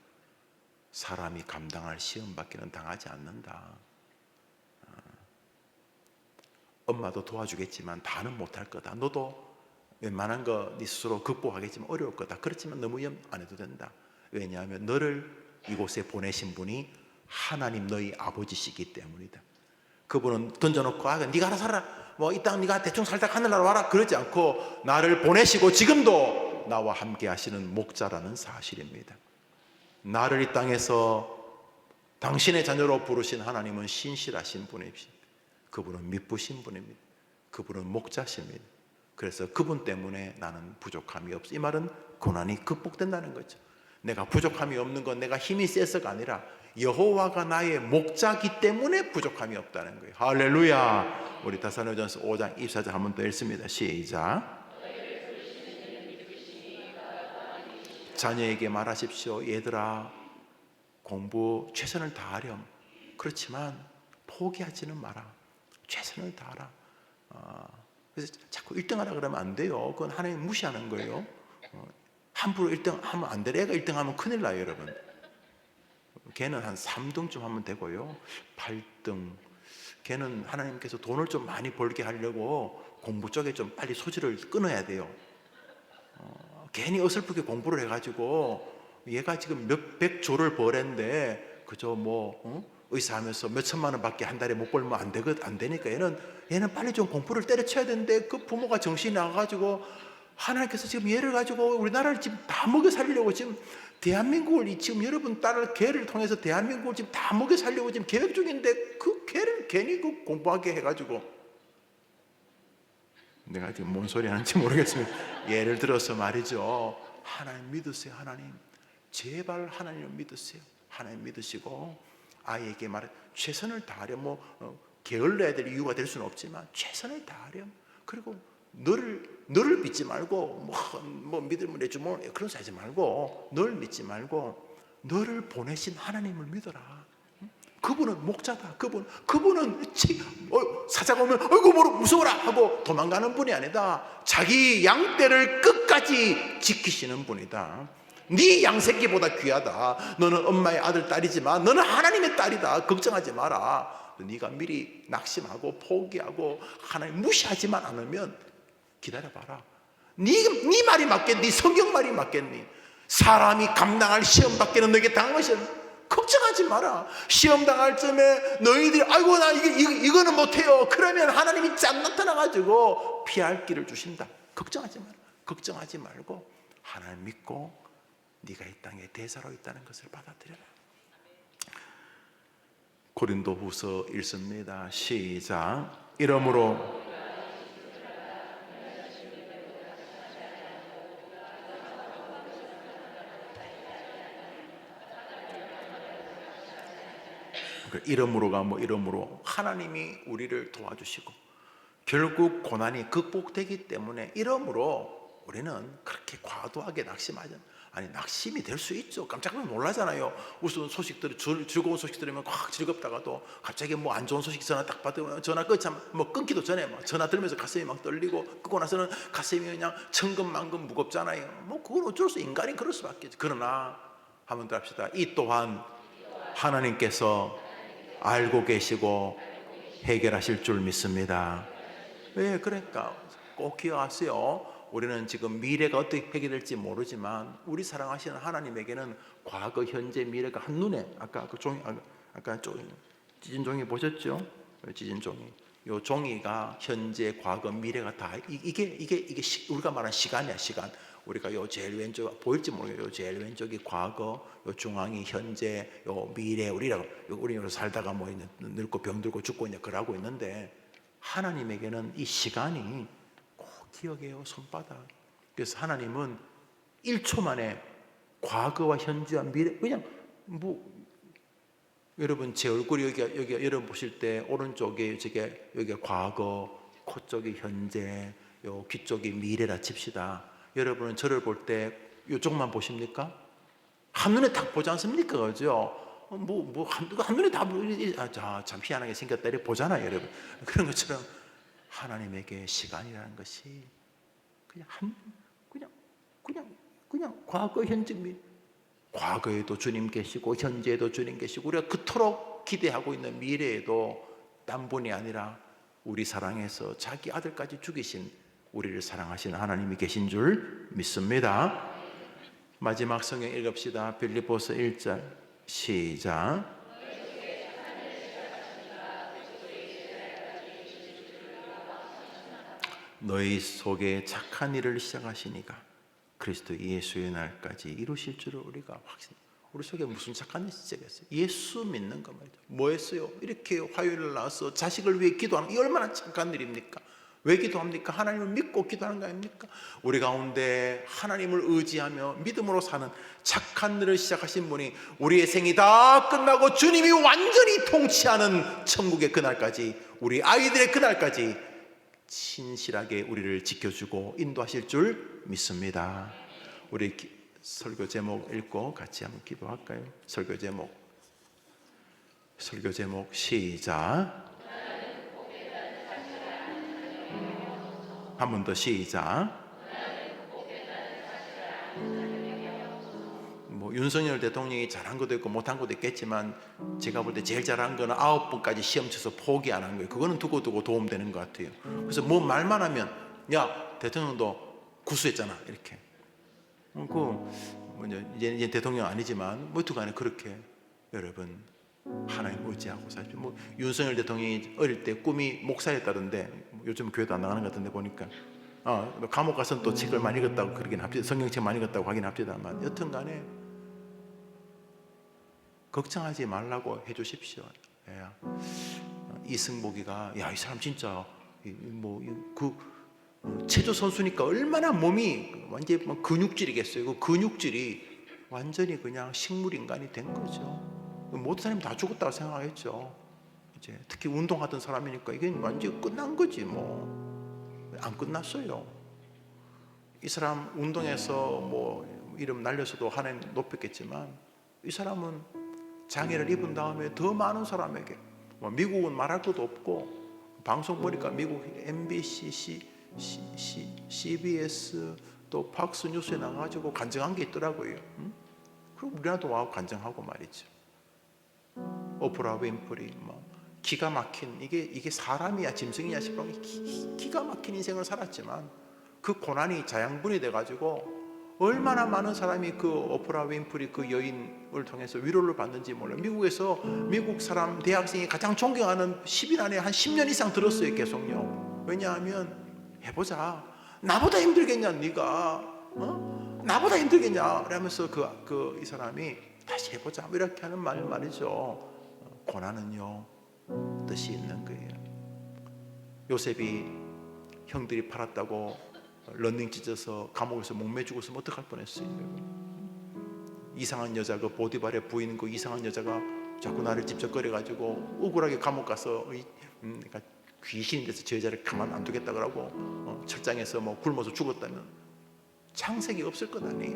사람이 감당할 시험밖에는 당하지 않는다. 엄마도 도와주겠지만 다는 못할 거다. 너도 웬만한 거 네 스스로 극복하겠지만 어려울 거다. 그렇지만 너무 염 안 해도 된다. 왜냐하면 너를 이곳에 보내신 분이 하나님 너희 아버지시기 때문이다. 그분은 던져놓고 네가 알아서 살아라. 뭐 이 땅 네가 대충 살다 하늘나라 와라. 그러지 않고 나를 보내시고 지금도 나와 함께 하시는 목자라는 사실입니다. 나를 이 땅에서 당신의 자녀로 부르신 하나님은 신실하신 분이십니다. 그분은 미쁘신 분입니다. 그분은 목자십니다. 그래서 그분 때문에 나는 부족함이 없어. 이 말은 고난이 극복된다는 거죠. 내가 부족함이 없는 건 내가 힘이 세서가 아니라 여호와가 나의 목자기 때문에 부족함이 없다는 거예요. 할렐루야. 우리 데살로니가전서 5장 24절 한 번 더 읽습니다. 시작. 자녀에게 말하십시오. 얘들아, 공부 최선을 다하렴. 그렇지만 포기하지는 마라. 최선을 다하라. 그래서 자꾸 1등 하라 그러면 안 돼요. 그건 하나님 무시하는 거예요. 함부로 1등 하면 안 돼. 애가 1등 하면 큰일 나요, 여러분. 걔는 한 3등쯤 하면 되고요. 8등. 걔는 하나님께서 돈을 좀 많이 벌게 하려고 공부 쪽에 좀 빨리 소질을 끊어야 돼요. 괜히 어설프게 공부를 해가지고 얘가 지금 몇백 조를 벌었는데 그저 의사하면서 몇 천만 원밖에 한 달에 못 벌면 안 되니까 얘는 빨리 좀 공부를 때려쳐야 되는데 그 부모가 정신이 나가지고 하나님께서 지금 얘를 가지고 우리나라를 지금 다 먹여 살리려고 지금 대한민국을 지금 여러분 딸을 걔를 통해서 대한민국을 지금 다 먹여 살려고 지금 계획 중인데 그 걔를 괜히 그 공부하게 해가지고 내가 지금 뭔 소리 하는지 모르겠습니다. 예를 들어서 말이죠. 하나님 믿으세요. 하나님 제발 하나님을 믿으세요. 하나님 믿으시고 아이에게 말해 최선을 다하렴. 게을러야 될 이유가 될 수는 없지만 최선을 다하렴. 그리고 너를 믿지 말고 믿음을 내주면 그런 소리 하지 말고 너를 믿지 말고 너를 보내신 하나님을 믿어라. 그분은 목자다. 그분은 사자가 오면 어이구 무서워라 하고 도망가는 분이 아니다. 자기 양떼를 끝까지 지키시는 분이다. 네 양새끼보다 귀하다. 너는 엄마의 아들 딸이지만 너는 하나님의 딸이다. 걱정하지 마라. 네가 미리 낙심하고 포기하고 하나님 무시하지만 않으면 기다려봐라. 네 말이 맞겠니? 성경 말이 맞겠니? 사람이 감당할 시험밖에는 너에게 당한 것이 걱정하지 마라. 시험 당할 쯤에 너희들이 아이고 나 이거는 못해요. 그러면 하나님이 짠 나타나가지고 피할 길을 주신다. 걱정하지 마라. 걱정하지 말고 하나님 믿고 네가 이 땅에 대사로 있다는 것을 받아들여라. 고린도후서 1서입니다. 시작. 이러므로 이러므로가 이러므로 하나님이 우리를 도와주시고 결국 고난이 극복되기 때문에 이러므로 우리는 그렇게 과도하게 낙심하지 낙심이 될 수 있죠. 깜짝 놀라잖아요. 무슨 소식들이 즐거운 소식 들으면 확 즐겁다가도 갑자기 안 좋은 소식 전화 딱 받으면 전화 끊기도 전에 전화 들으면서 가슴이 막 떨리고 끊고 나서는 가슴이 그냥 천근만근 무겁잖아요. 그건 어쩔 수 인간이 그럴 수밖에 없죠. 그러나 한번 더 합시다. 이 또한 하나님께서 알고 계시고 해결하실 줄 믿습니다. 왜 그러니까 꼭 기억하세요. 우리는 지금 미래가 어떻게 해결될지 모르지만 우리 사랑하시는 하나님에게는 과거, 현재, 미래가 한눈에 아까 그 종이 찢은 종이 보셨죠? 찢은 종이. 요 종이가 현재, 과거, 미래가 다 이게 우리가 말하는 시간이야, 시간. 우리가 요 제일 왼쪽 보일지 모르겠어요. 요 제일 왼쪽이 과거, 요 중앙이 현재, 요 미래. 우리 여기서 살다가 늙고 병들고 죽고 이제 그러고 있는데 하나님에게는 이 시간이 꼭 기억해요. 손바닥. 그래서 하나님은 1초 만에 과거와 현재와 미래 그냥 여러분 제 얼굴이 여기 여러분 보실 때 오른쪽에 여기가 과거, 코 쪽이 현재, 요 귀 쪽이 미래라 칩시다. 여러분은 저를 볼 때 이쪽만 보십니까? 한눈에 딱 보지 않습니까? 그죠? 한눈에 다, 참 희한하게 생겼다 이렇게 보잖아요, 여러분. 그런 것처럼 하나님에게 시간이라는 것이 그냥 과거, 현재, 미래. 과거에도 주님 계시고 현재에도 주님 계시고 우리가 그토록 기대하고 있는 미래에도 딴 분이 아니라 우리 사랑해서 자기 아들까지 죽이신 우리를 사랑하시는 하나님이 계신 줄 믿습니다. 마지막 성경 읽읍시다. 빌립보서 1장 시작. 너희 속에 착한 일을 시작하시니까 그리스도 예수의 날까지 이루실 줄을 우리가 확신. 우리 속에 무슨 착한 일 시작했어요? 예수 믿는 거 말이죠. 뭐 했어요? 이렇게 화요일을 나와서 자식을 위해 기도하는 이 얼마나 착한 일입니까? 왜 기도합니까? 하나님을 믿고 기도하는 거 아닙니까? 우리 가운데 하나님을 의지하며 믿음으로 사는 착한 일을 시작하신 분이 우리의 생이 다 끝나고 주님이 완전히 통치하는 천국의 그날까지, 우리 아이들의 그날까지 신실하게 우리를 지켜주고 인도하실 줄 믿습니다. 우리 설교 제목 읽고 같이 한번 기도할까요? 설교 제목 시작. 한 번 더 시작. 윤석열 대통령이 잘한 것도 있고 못한 것도 있겠지만 제가 볼 때 제일 잘한 거는 9번까지 시험 쳐서 포기 안 한 거예요. 그거는 두고 도움되는 것 같아요. 그래서 뭐 말만 하면 야 대통령도 구수했잖아 이렇게. 이제 대통령 아니지만 뭐두간에 그렇게 여러분 하나님 의지하고 살죠. 윤석열 대통령이 어릴 때 꿈이 목사였다던데 요즘 교회도 안 나가는 것 같은데 보니까 감옥 가서는 또 책을 많이 읽었다고 그러긴 합니다. 성경책 많이 읽었다고 하긴 합니다만 여튼간에 걱정하지 말라고 해주십시오. 이승복이가 이 사람 진짜 체조 선수니까 얼마나 몸이 완전 근육질이겠어요. 그 근육질이 완전히 그냥 식물 인간이 된 거죠. 모든 사람이 다 죽었다고 생각했죠. 이제 특히 운동하던 사람이니까 이게 완전히 끝난 거지 안 끝났어요. 이 사람 운동해서 이름 날려서도 하나님 높였겠지만 이 사람은 장애를 입은 다음에 더 많은 사람에게 미국은 말할 것도 없고 방송 보니까 미국 MBC, CBS 또 팍스 뉴스에 나가가지고 간증한 게 있더라고요. 그럼 우리나라도 와서 간증하고 말이죠. 오프라 윈프리 기가 막힌 이게 사람이야 짐승이야 싶어 기가 막힌 인생을 살았지만 그 고난이 자양분이 돼가지고 얼마나 많은 사람이 그 오프라 윈프리 그 여인을 통해서 위로를 받는지 몰라요. 미국에서 미국 사람 대학생이 가장 존경하는 10일 안에 한 10년 이상 들었어요. 계속요. 왜냐하면 해보자. 나보다 힘들겠냐 네가 나보다 힘들겠냐 그러면서 이 사람이 다시 해보자 이렇게 하는 말이죠. 고난은요 뜻이 있는 거예요. 요셉이 형들이 팔았다고 런닝 찢어서 감옥에서 목매 죽었으면 어떡할 뻔했어요. 이상한 여자 보디발의 부인 이상한 여자가 자꾸 나를 집적거려가지고 억울하게 감옥 가서 그러니까 귀신이 돼서 저 여자를 가만 안 두겠다 그러고 철장에서 굶어서 죽었다면 창색이 없을 것 아니.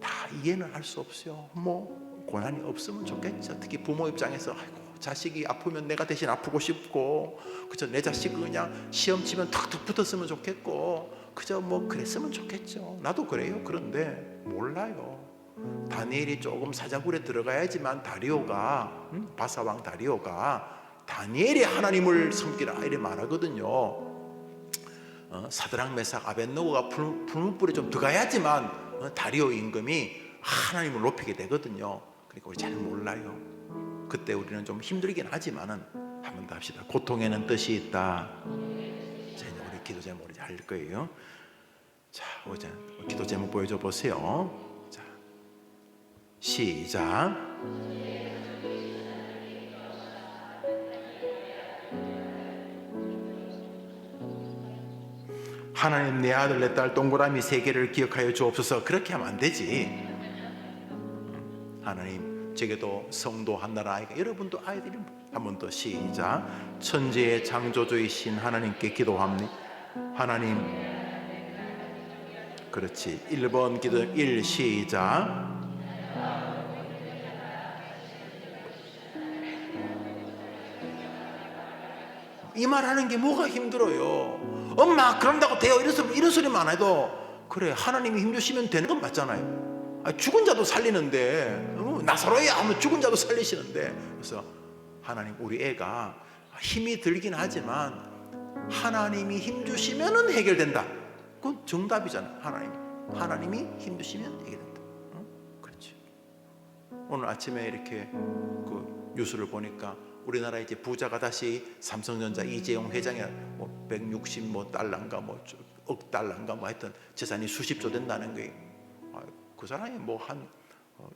다 이해는 할 수 없어요. 고난이 없으면 좋겠죠. 특히 부모 입장에서 아이고 자식이 아프면 내가 대신 아프고 싶고 그저 내 자식은 그냥 시험 치면 턱턱 붙었으면 좋겠고 그저 그랬으면 좋겠죠. 나도 그래요. 그런데 몰라요. 다니엘이 조금 사자굴에 들어가야지만 다리오가 바사왕 다리오가 다니엘이 하나님을 섬기라 이렇게 말하거든요. 사드락 메삭 아벳느고가 불문불에 좀 들어가야지만 다리오 임금이 하나님을 높이게 되거든요. 그러니까 우리 잘 몰라요. 그때 우리는 좀 힘들긴 하지만은 한 번 더 합시다. 고통에는 뜻이 있다. 자, 이제 우리 기도 제목을 할 거예요. 자, 이제 기도 제목 보여줘 보세요. 자, 시작. 하나님 내 아들 내 딸 동그라미 3개를 기억하여 주옵소서. 그렇게 하면 안 되지. 하나님 제게도 성도 한나라 아이가, 여러분도 아이들이 한 번 더 시작. 천지의 창조주이신 하나님께 기도합니다. 하나님, 그렇지. 1번 기도 1 시작. 이 말하는 게 뭐가 힘들어요? 엄마 그런다고 돼요? 이런 소리만 안 해도 그래, 하나님이 힘주시면 되는 건 맞잖아요. 죽은 자도 살리는데, 나사로야 하면 죽은 자도 살리시는데. 그래서 하나님, 우리 애가 힘이 들긴 하지만 하나님이 힘주시면 해결된다. 그건 정답이잖아. 하나님이 힘주시면 해결된다. 그렇죠. 오늘 아침에 이렇게 그 뉴스를 보니까 우리나라 이제 부자가 다시 삼성전자 이재용 회장이 뭐 160 뭐 달러인가 뭐 억 달러인가 뭐 하여튼 재산이 수십조 된다는 거예요. 그 사람이 뭐 한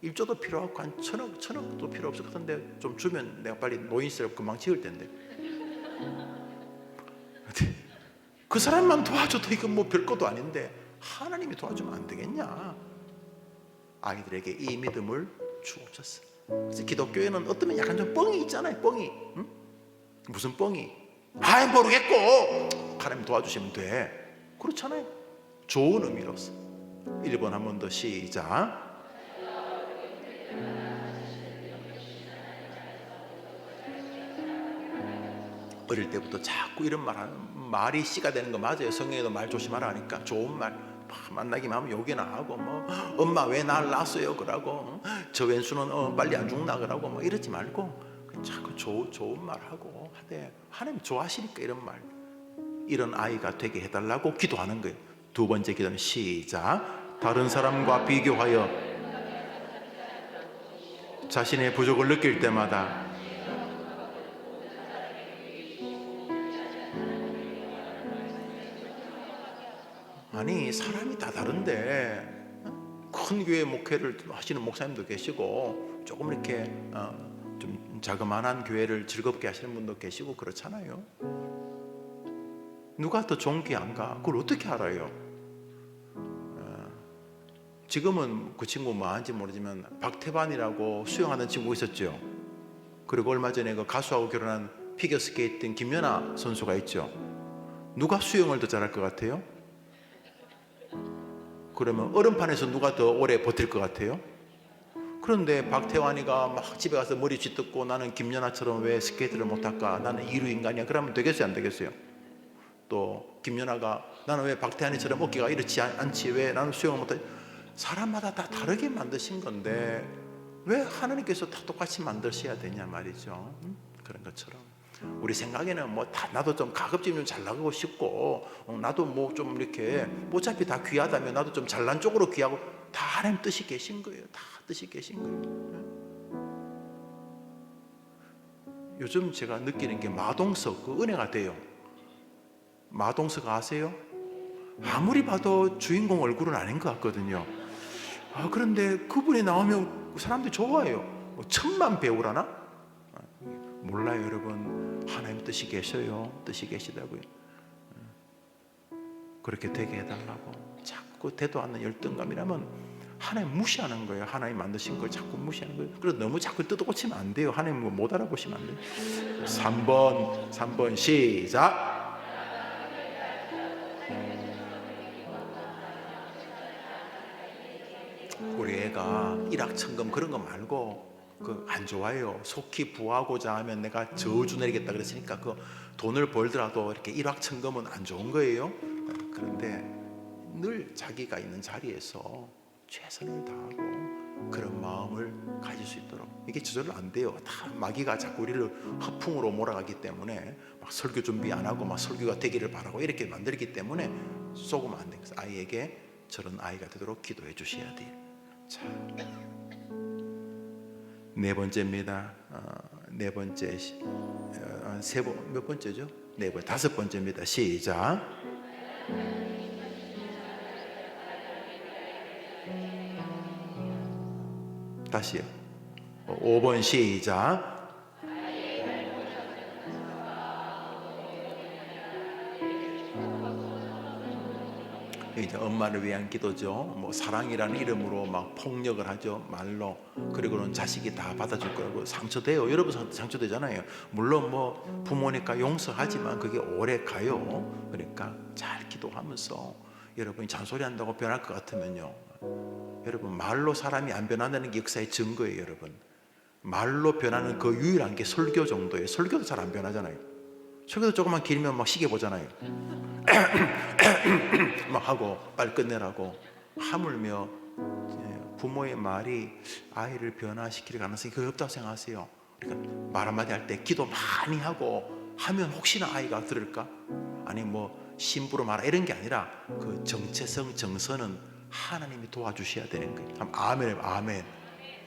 1조도 필요 없고 한 천억도 필요 없을 것 같은데 좀 주면 내가 빨리 노인세를 금방 지을 텐데. 그 사람만 도와줘도 이건 뭐 별것도 아닌데 하나님이 도와주면 안 되겠냐? 아이들에게 이 믿음을 주옵소서. 그래서 기독교에는 어쩌면 약간 좀 뻥이 있잖아요. 뻥이. 응? 무슨 뻥이? 모르겠고 하나님 도와주시면 돼. 그렇잖아요. 좋은 의미로서. 1번 한 번 더 시작. 어릴 때부터 자꾸 이런 말이 씨가 되는 거 맞아요. 성경에도 말 조심하라 하니까 좋은 말 만나기만 하면 욕이나 하고 뭐 엄마 왜 날 낳았어요 그러고 저 왼수는 빨리 안 죽나 그러고 뭐 이러지 말고 자꾸 좋은 말 하고 하되 하나님 좋아하시니까 이런 아이가 되게 해달라고 기도하는 거예요. 두 번째 기도는 시작. 다른 사람과 비교하여 자신의 부족을 느낄 때마다 아니 사람이 다 다른데 큰 교회 목회를 하시는 목사님도 계시고 조금 이렇게 좀 자그마한 교회를 즐겁게 하시는 분도 계시고 그렇잖아요. 누가 더 존귀한가? 그걸 어떻게 알아요? 지금은 그 친구 뭐 하는지 모르지만 박태반이라고 수영하는 친구가 있었죠. 그리고 얼마 전에 그 가수하고 결혼한 피겨스케이팅 김연아 선수가 있죠. 누가 수영을 더 잘할 것 같아요? 그러면 얼음판에서 누가 더 오래 버틸 것 같아요? 그런데 박태환이가 막 집에 가서 머리 쥐뜯고 나는 김연아처럼 왜 스케이트를 못할까? 나는 이루 인간이야. 그러면 되겠어요? 안 되겠어요? 또 김연아가 나는 왜 박태환이처럼 어깨가 이렇지 않지? 왜 나는 수영을 못하지? 사람마다 다 다르게 만드신 건데 왜 하나님께서 다 똑같이 만드셔야 되냐 말이죠. 그런 것처럼 우리 생각에는 뭐 다 나도 좀 가급적 좀 잘 나가고 싶고 나도 뭐 좀 이렇게 어차피 다 귀하다면 나도 좀 잘난 쪽으로 귀하고 다 하나님 뜻이 계신 거예요. 다 뜻이 계신 거예요. 요즘 제가 느끼는 게 마동석 그 은혜가 돼요. 마동석 아세요? 아무리 봐도 주인공 얼굴은 아닌 것 같거든요. 그런데 그분이 나오면 사람들이 좋아해요. 뭐 천만 배우라나? 몰라요 여러분. 하나님 뜻이 계셔요. 뜻이 계시다고요. 그렇게 되게 해달라고. 자꾸 되도 않는 열등감이라면 하나님 무시하는 거예요. 하나님 만드신 걸 자꾸 무시하는 거예요. 그래서 너무 자꾸 뜯어고치면 안 돼요. 하나님 못 알아보시면 안 돼요. 3번 시작. 우리 애가 일확천금 그런 거 말고 안 좋아해요. 속히 부하고자 하면 내가 저주 내리겠다 그랬으니까 그 돈을 벌더라도 이렇게 일확천금은 안 좋은 거예요. 그런데 늘 자기가 있는 자리에서 최선을 다하고 그런 마음을 가질 수 있도록 이게 저절로 안 돼요. 다 마귀가 자꾸 우리를 허풍으로 몰아가기 때문에 막 설교 준비 안 하고 막 설교가 되기를 바라고 이렇게 만들기 때문에 속으면 안 돼요. 그래서 아이에게 저런 아이가 되도록 기도해 주셔야 돼요. 자, 네 번째입니다. 네 번째, 몇 번째죠? 네 번, 5번째입니다. 시작. 다시요. 5번 시작. 이제 엄마를 위한 기도죠. 뭐 사랑이라는 이름으로 막 폭력을 하죠, 말로. 그리고는 자식이 다 받아줄 거라고. 상처돼요. 여러분 상처되잖아요. 물론 뭐 부모니까 용서하지만 그게 오래 가요. 그러니까 잘 기도하면서, 여러분이 잔소리한다고 변할 것 같으면요, 여러분 말로 사람이 안 변한다는 게 역사의 증거예요. 여러분 말로 변하는 그 유일한 게 설교 정도예요. 설교도 잘 안 변하잖아요. 설교도 조금만 길면 막 시계 보잖아요. 막 하고 빨리 끝내라고. 하물며 부모의 말이 아이를 변화시킬 가능성이 거의 없다고 생각하세요. 그러니까 말 한마디 할 때 기도 많이 하고 하면 혹시나 아이가 들을까? 아니 뭐 심부로 말하 이런 게 아니라 그 정체성 정서는 하나님이 도와주셔야 되는 거예요. 아멘. 아멘.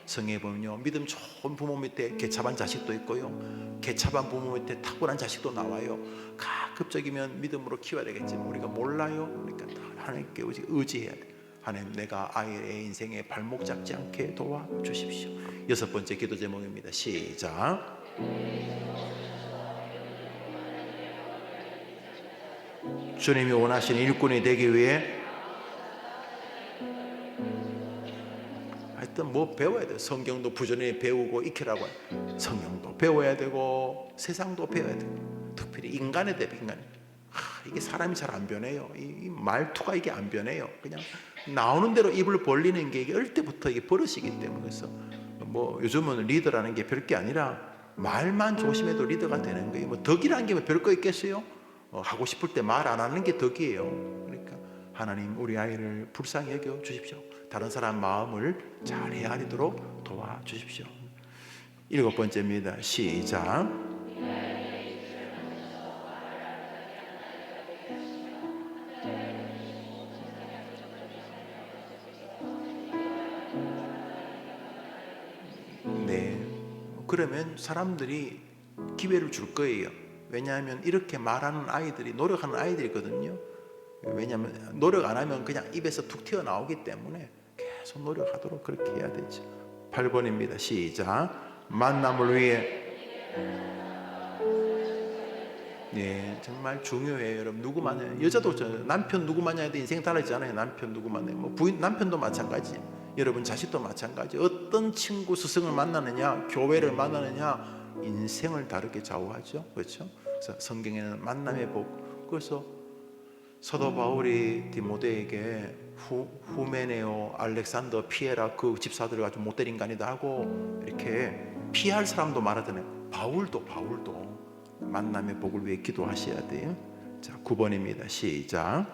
성경에 보면요, 믿음 좋은 부모 밑에 개차반 자식도 있고요, 개차반 부모 밑에 탁월한 자식도 나와요. 가급적이면 믿음으로 키워야 되겠지만 우리가 몰라요. 그러니까 하나님께 의지해야 돼. 하나님, 내가 아이의 인생에 발목 잡지 않게 도와주십시오. 6번째 기도 제목입니다. 시작. 주님이 원하시는 일꾼이 되기 위해 하여튼 뭐 배워야 돼요. 성경도 부지런히 배우고 익히라고. 성경도 배워야 되고 세상도 배워야 되고, 특별히 인간에 대해 인간. 이게 사람이 잘 안 변해요. 이 말투가 이게 안 변해요. 그냥 나오는 대로 입을 벌리는 게 이게 어릴 때부터 이게 버릇이기 때문에. 그래서 뭐 요즘은 리더라는 게 별게 아니라 말만 조심해도 리더가 되는 거예요. 뭐 덕이라는 게 별거 있겠어요? 하고 싶을 때 말 안 하는 게 덕이에요. 그러니까 하나님, 우리 아이를 불쌍히 여겨 주십시오. 다른 사람 마음을 잘 헤아리도록 도와주십시오. 7번째입니다. 시작. 네, 그러면 사람들이 기회를 줄 거예요. 왜냐하면 이렇게 말하는 아이들이, 노력하는 아이들이거든요. 왜냐하면 노력 안 하면 그냥 입에서 툭 튀어나오기 때문에 계속 노력하도록 그렇게 해야 되죠. 8번입니다. 시작. 만남을 위해. 네, 정말 중요해요. 여러분, 누구 만나요? 여자도 남편 누구 만나야 돼? 인생 달라지잖아요. 남편 누구 만나요? 뭐 부인, 남편도 마찬가지. 여러분 자식도 마찬가지. 어떤 친구 스승을 만나느냐, 교회를 만나느냐, 인생을 다르게 좌우하죠. 그렇죠? 그래서 성경에는 만남의 복. 그래서 사도 바울이 디모데에게 후메네오, 알렉산더, 피에라 그 집사들을 아주 못된 인간이다 하고 이렇게 피할 사람도 말하잖아요. 바울도 만남의 복을 위해 기도하셔야 돼요. 자, 9번입니다. 시작.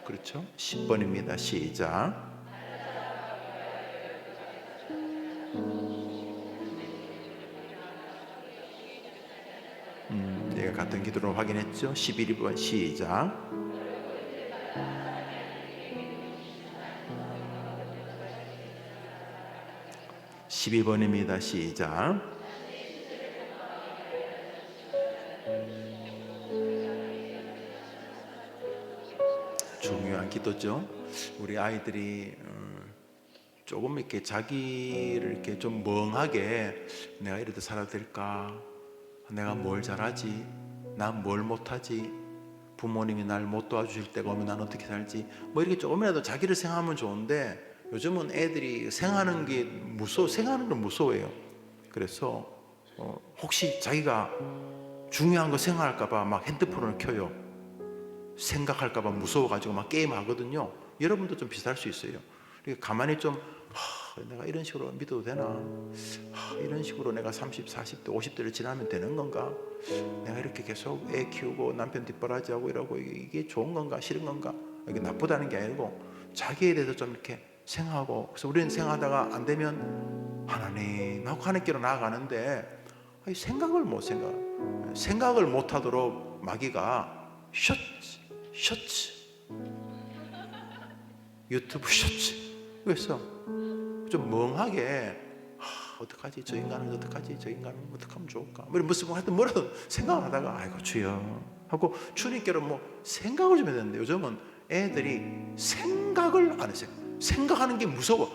그렇죠? 10번입니다. 시작. 내가 같은 기도로 확인했죠? 11번 시작. (12번입니다) 시작. 중요한 기도죠. 우리 아이들이 조금 이렇게 자기를 이렇게 좀 멍하게, 내가 이래도 살아도 될까? 내가 뭘 잘하지? 난 뭘 못하지? 부모님이 날 못 도와주실 때가 오면 난 어떻게 살지? 뭐 이렇게 조금이라도 자기를 생각하면 좋은데, 요즘은 애들이 생각하는 게 생각하는 걸 무서워해요. 그래서 혹시 자기가 중요한 거 생각할까봐 막 핸드폰을 켜요. 생각할까봐 무서워가지고 막 게임하거든요. 여러분도 좀 비슷할 수 있어요. 그러니까 가만히 좀 내가 이런 식으로 믿어도 되나? 이런 식으로 내가 30, 40대, 50대를 지나면 되는 건가? 내가 이렇게 계속 애 키우고 남편 뒷바라지하고 이러고 이게 좋은 건가? 싫은 건가? 이게 나쁘다는 게 아니고 자기에 대해서 좀 이렇게 생각하고, 그래서 우리는 생각하다가 안 되면 하나님 하고 하나님께로 나아가는데 생각을 못 하도록 마귀가 쇼츠 유튜브 쇼츠, 그래서 좀 멍하게 어떡하지? 저 인간은 어떡하지? 저 인간은 어떻게 하면 좋을까? 무슨 하여튼 뭐라도 생각을 하다가 아이고 주여 하고 주님께로 뭐 생각을 좀 해야 되는데, 요즘은 애들이 생각을 안 해요. 생각하는 게 무서워.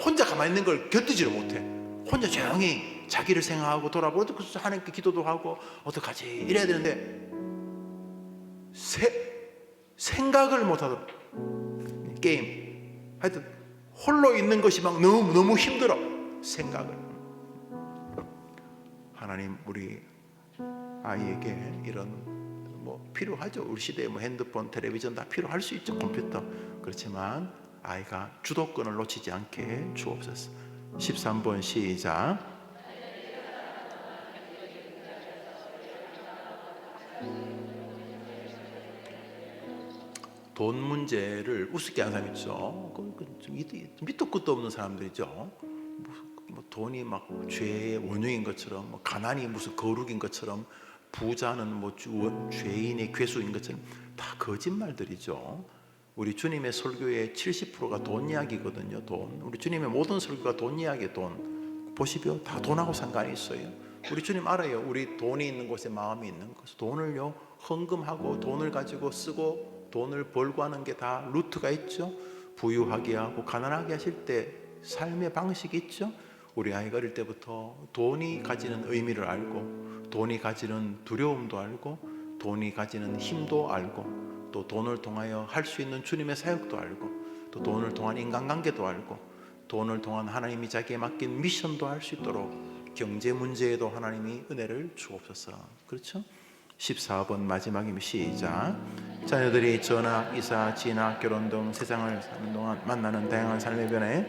혼자 가만히 있는 걸 견디지를 못해. 혼자 조용히 자기를 생각하고 돌아보고 하나님께 기도도 하고 어떡하지 이래야 되는데 생각을 못하도록 게임 하여튼 홀로 있는 것이 막 너무 힘들어. 생각을. 하나님 우리 아이에게 이런 뭐 필요하죠. 우리 시대에 뭐 핸드폰, 텔레비전 다 필요할 수 있죠. 컴퓨터. 그렇지만 아이가 주도권을 놓치지 않게 주옵소서. 13번 시작. 돈 문제를 우습게 하는 사람 있죠. 밑도 끝도 없는 사람들이죠. 뭐 돈이 막 죄의 원흉인 것처럼, 뭐 가난이 무슨 거룩인 것처럼, 부자는 뭐 죄인의 괴수인 것처럼 다 거짓말들이죠. 우리 주님의 설교의 70%가 돈 이야기거든요. 돈. 우리 주님의 모든 설교가 돈 이야기예요. 돈. 보시오, 다 돈하고 상관이 있어요. 우리 주님 알아요. 우리 돈이 있는 곳에 마음이 있는 것. 돈을요 헌금하고 돈을 가지고 쓰고 돈을 벌고 하는 게 다 루트가 있죠. 부유하게 하고 가난하게 하실 때 삶의 방식이 있죠. 우리 아이가 어릴 때부터 돈이 가지는 의미를 알고, 돈이 가지는 두려움도 알고, 돈이 가지는 힘도 알고, 또 돈을 통하여 할 수 있는 주님의 사역도 알고, 또 돈을 통한 인간관계도 알고, 돈을 통한 하나님이 자기에 맡긴 미션도 할 수 있도록 경제 문제에도 하나님이 은혜를 주옵소서. 그렇죠? 14번 마지막이면 시작. 자녀들이 전학, 이사, 진학, 결혼 등 세상을 사는 동안 만나는 다양한 삶의 변화에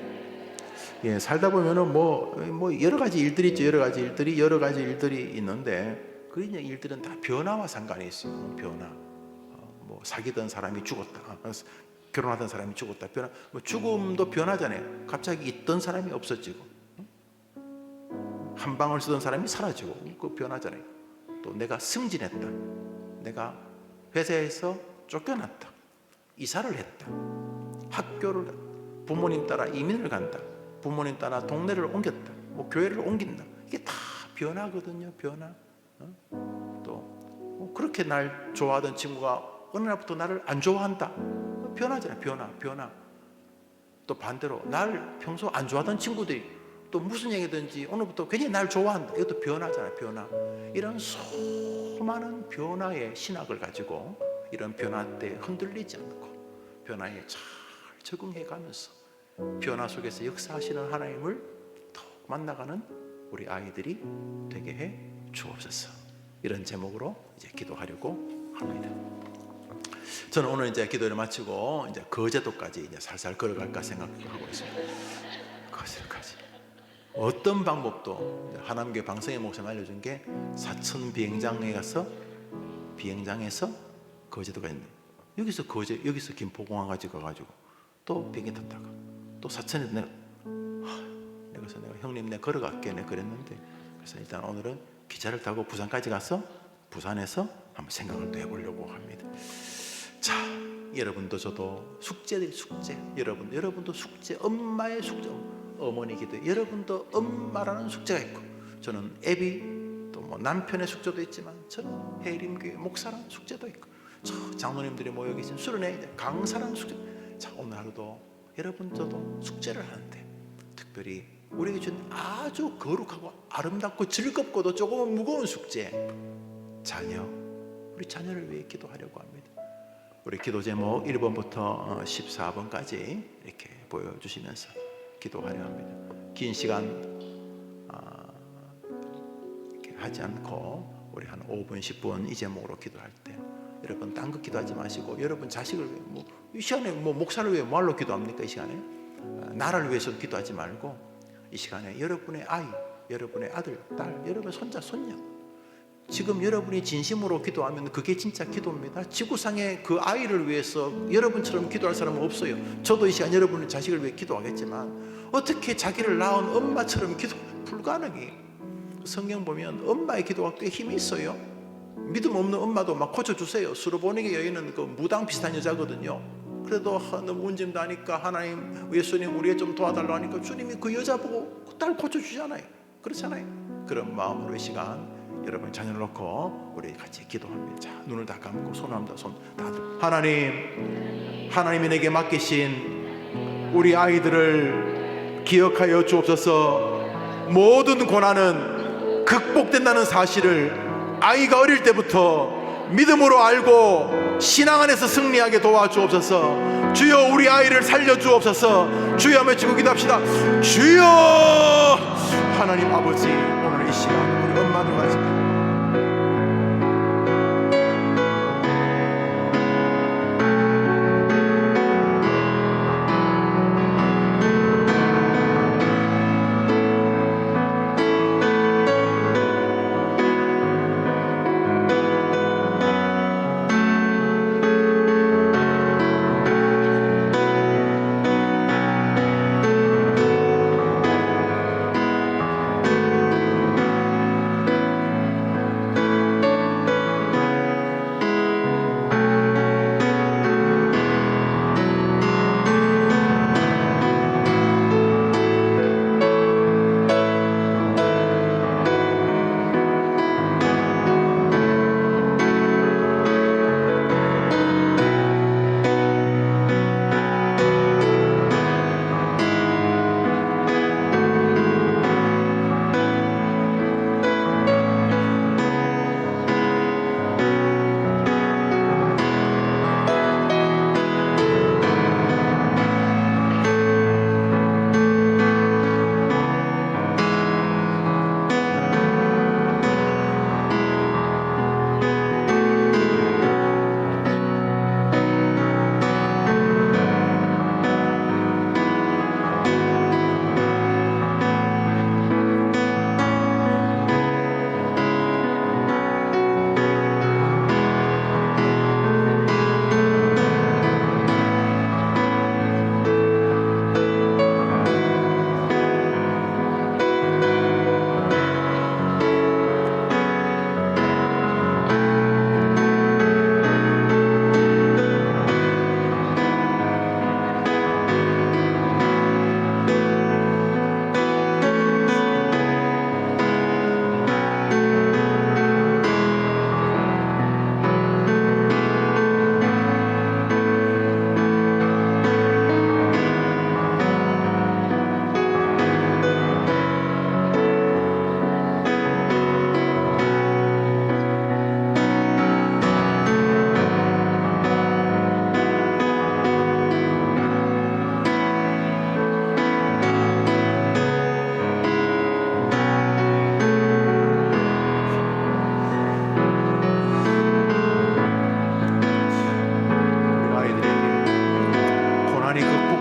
살다 보면은 뭐 여러 가지 일들이 있죠. 여러 가지 일들이 있는데 그 일들은 다 변화와 상관이 있어요. 변화. 뭐 사귀던 사람이 죽었다. 결혼하던 사람이 죽었다. 변화. 뭐 죽음도 변하잖아요. 갑자기 있던 사람이 없어지고, 한 방울 쓰던 사람이 사라지고, 그 변하잖아요. 또 내가 승진했다. 내가 회사에서 쫓겨났다. 이사를 했다. 학교를 갔다. 부모님 따라 이민을 간다. 부모님 따라 동네를 옮겼다. 뭐 교회를 옮긴다. 이게 다 변화거든요. 변화. 또 그렇게 날 좋아하던 친구가 어느 날부터 나를 안 좋아한다. 변하잖아요. 변화. 또 반대로 날 평소 안 좋아하던 친구들이 또 무슨 얘기든지 오늘부터 굉장히 날 좋아한다. 이것도 변화잖아요. 변화. 이런 수많은 변화의 신학을 가지고 이런 변화 때 흔들리지 않고 변화에 잘 적응해 가면서 변화 속에서 역사하시는 하나님을 더 만나가는 우리 아이들이 되게 해 주옵소서. 이런 제목으로 이제 기도하려고 합니다. 저는 오늘 이제 기도를 마치고 이제 거제도까지 이제 살살 걸어갈까 생각하고 있습니다. 거제도까지. 어떤 방법도 하남교회 방성의 목사님 알려준 게 사천 비행장에 가서 비행장에서 거제도가 있는, 여기서 김포공항 가지고 또 비행기 탔다가 또 사천에서 내가 형님 내가 걸어갈게 내가 그랬는데, 그래서 일단 오늘은 기차를 타고 부산까지 가서 부산에서 한번 생각을 또 해보려고 합니다. 자, 여러분도 저도 숙제, 여러분도 숙제, 엄마의 숙제, 어머니 기도, 여러분도 엄마라는 숙제가 있고, 저는 애비 또 뭐 남편의 숙제도 있지만 저는 해림교회 목사라는 숙제도 있고, 저 장로님들이 모여 계신 수련회 강사라는 숙제. 자, 오늘 하루도 여러분 저도 숙제를 하는데, 특별히 우리에게 준 아주 거룩하고 아름답고 즐겁고도 조금 무거운 숙제, 우리 자녀를 위해 기도하려고 합니다. 우리 기도 제목 1번부터 14번까지 이렇게 보여주시면서 기도하려 합니다. 긴 시간 이렇게 하지 않고 우리 한 5분 10분 이 제목으로 기도할 때 여러분 딴 거 기도하지 마시고, 여러분 자식을 위해 이 시간에 목사를 위해 뭐하러 기도합니까? 이 시간에 나를 위해서 기도하지 말고 이 시간에 여러분의 아이, 여러분의 아들, 딸, 여러분의 손자, 손녀, 지금 여러분이 진심으로 기도하면 그게 진짜 기도입니다. 지구상에 그 아이를 위해서 여러분처럼 기도할 사람은 없어요. 저도 이 시간 여러분의 자식을 위해 기도하겠지만 어떻게 자기를 낳은 엄마처럼 기도, 불가능해. 성경 보면 엄마의 기도가 꽤 힘이 있어요. 믿음 없는 엄마도 막 고쳐주세요. 수르보니게 여인은 그 무당 비슷한 여자거든요. 그래도 너무 운짐도 하니까 하나님, 예수님 우리에 좀 도와달라고 하니까 주님이 그 여자 보고 그 딸 고쳐주잖아요. 그렇잖아요. 그런 마음으로 이 시간 여러분 자녀를 놓고 우리 같이 기도합니다. 자, 눈을 다 감고 손 한번 손 다. 하나님이 내게 맡기신 우리 아이들을 기억하여 주옵소서. 모든 고난은 극복된다는 사실을 아이가 어릴 때부터 믿음으로 알고 신앙 안에서 승리하게 도와주옵소서. 주여, 우리 아이를 살려주옵소서. 주여 하며 외치고 기도합시다. 주여. 하나님 아버지, 오늘 이 시간 우리 엄마들 같이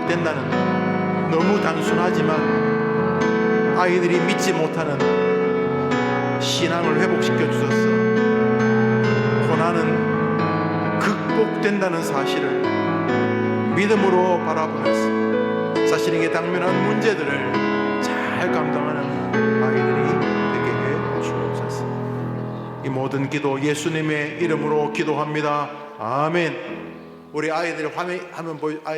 된다는, 너무 단순하지만 아이들이 믿지 못하는 신앙을 회복시켜 주셔서 고난은 극복된다는 사실을 믿음으로 바라보면서 자신에게 당면한 문제들을 잘 감당하는 아이들이 되게 해 주옵소서. 이 모든 기도 예수님의 이름으로 기도합니다. 아멘. 우리 아이들 화면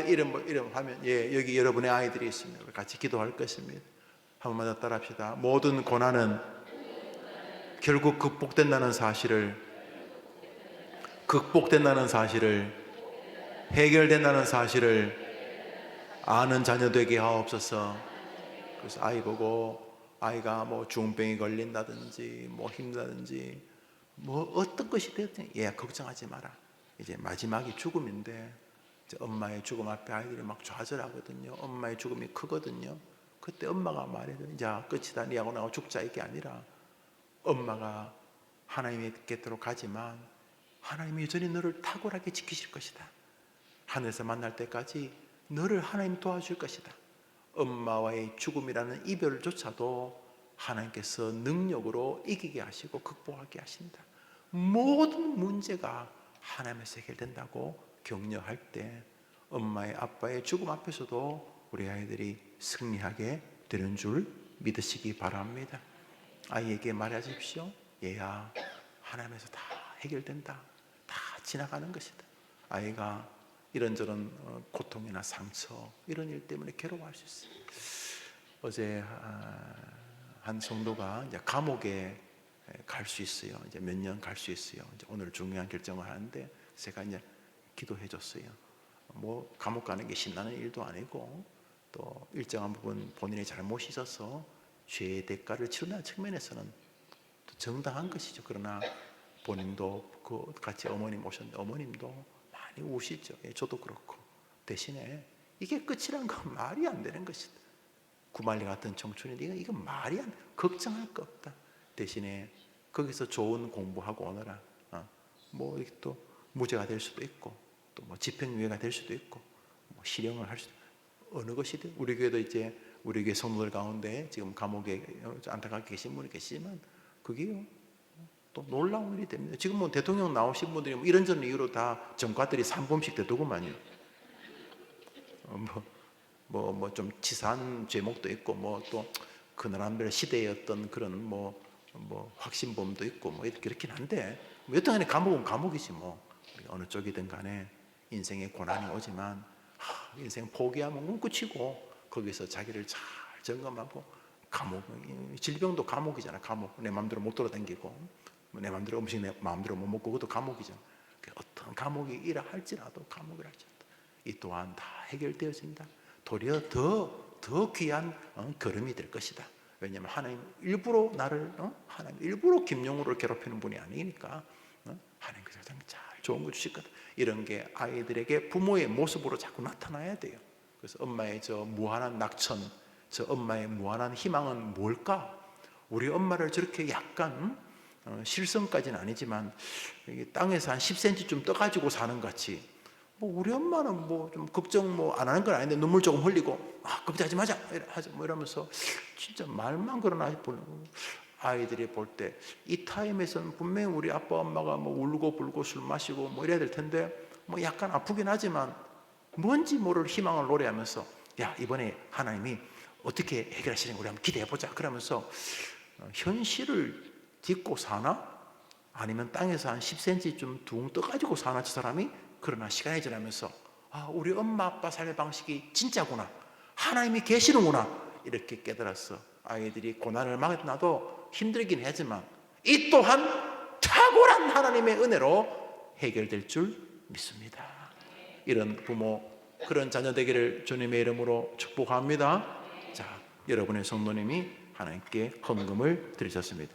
이름 화면, 예, 여기 여러분의 아이들이 있습니다. 같이 기도할 것입니다. 한 번만 더 따라합시다. 모든 고난은 결국 극복된다는 사실을 해결된다는 사실을 아는 자녀 되게 하옵소서. 그래서 아이 보고 아이가 뭐 중병이 걸린다든지 뭐 힘들다든지 뭐 어떤 것이 되든 걱정하지 마라. 이제 마지막이 죽음인데, 이제 엄마의 죽음 앞에 아이들이 막 좌절하거든요. 엄마의 죽음이 크거든요. 그때 엄마가 말해요. 이제 끝이다, 니하고 나하고 죽자, 이게 아니라 엄마가 하나님의 곁으로 가지만 하나님이 여전히 너를 탁월하게 지키실 것이다. 하늘에서 만날 때까지 너를 하나님 도와줄 것이다. 엄마와의 죽음이라는 이별조차도 하나님께서 능력으로 이기게 하시고 극복하게 하신다. 모든 문제가 하나님에서 해결된다고 격려할 때 엄마의 아빠의 죽음 앞에서도 우리 아이들이 승리하게 되는 줄 믿으시기 바랍니다. 아이에게 말하십시오. 얘야, 하나님에서 다 해결된다. 다 지나가는 것이다. 아이가 이런저런 고통이나 상처 이런 일 때문에 괴로워할 수 있어요. 어제 한 성도가 이제 감옥에 갈 수 있어요. 이제 몇 년 갈 수 있어요. 이제 오늘 중요한 결정을 하는데 제가 이제 기도해 줬어요. 뭐 감옥 가는 게 신나는 일도 아니고 또 일정한 부분 본인의 잘못이 있어서 죄의 대가를 치른다는 측면에서는 또 정당한 것이죠. 그러나 본인도 그 같이 어머님 오셨는데 어머님도 많이 우시죠. 예, 저도 그렇고. 대신에 이게 끝이란 건 말이 안 되는 것이다. 구말리 같은 청춘인데 이거 말이 안 돼. 걱정할 거 없다. 대신에 거기서 좋은 공부하고 오너라. 뭐 이렇게 또 무죄가 될 수도 있고 또 뭐 집행유예가 될 수도 있고 뭐 실형을 할 수도 있고 어느 것이든 우리 교회도 이제 우리 교회 성도들 가운데 지금 감옥에 안타깝게 계신 분이 계시지만 그게요 또 놀라운 일이 됩니다. 지금 뭐 대통령 나오신 분들이 뭐 이런저런 이유로 다 전과들이 3범씩 되더구만요. 뭐 좀 치사한 죄목도 있고 뭐 또 그 나라별 시대의 어떤 그런 뭐 확신범도 있고 뭐 이렇긴 한데 뭐 여튼간에 감옥은 감옥이지 뭐 어느 쪽이든 간에 인생의 고난이 오지만 인생 포기하면 끝이고 거기서 자기를 잘 점검하고 감옥 질병도 감옥이잖아. 감옥 내 마음대로 못 돌아다니고 내 마음대로 음식 내 마음대로 못 먹고 그것도 감옥이잖아. 어떤 감옥이 이라 할지라도 감옥이라 할지라도 이 또한 다 해결되어진다. 도리어 더 귀한 걸음이 될 것이다. 왜냐하면 하나님 일부러 나를 하나님 일부러 김용우를 괴롭히는 분이 아니니까 하나님 가장 잘 좋은 거 주실 거다. 이런 게 아이들에게 부모의 모습으로 자꾸 나타나야 돼요. 그래서 엄마의 저 무한한 낙천, 저 엄마의 무한한 희망은 뭘까? 우리 엄마를 저렇게 약간 실성까지는 아니지만 땅에서 한 10cm 좀 떠가지고 사는 같이 뭐 우리 엄마는 뭐 좀 걱정 뭐 안 하는 건 아닌데 눈물 조금 흘리고 걱정하지 마자 뭐 이러면서 진짜 말만 그러나 아이들이 볼 때 이 타임에서는 분명히 우리 아빠 엄마가 뭐 울고 불고 술 마시고 뭐 이래야 될 텐데 뭐 약간 아프긴 하지만 뭔지 모를 희망을 노래하면서 야 이번에 하나님이 어떻게 해결하시는 거 우리 한번 기대해 보자 그러면서 현실을 딛고 사나 아니면 땅에서 한 10cm 좀 둥 떠가지고 사나 저 사람이 그러나 시간이 지나면서 우리 엄마 아빠 삶의 방식이 진짜구나 하나님이 계시는구나 이렇게 깨달았어. 아이들이 고난을 만나도 힘들긴 하지만 이 또한 탁월한 하나님의 은혜로 해결될 줄 믿습니다. 이런 부모 그런 자녀 되기를 주님의 이름으로 축복합니다. 자, 여러분의 성도님이 하나님께 헌금을 드리셨습니다.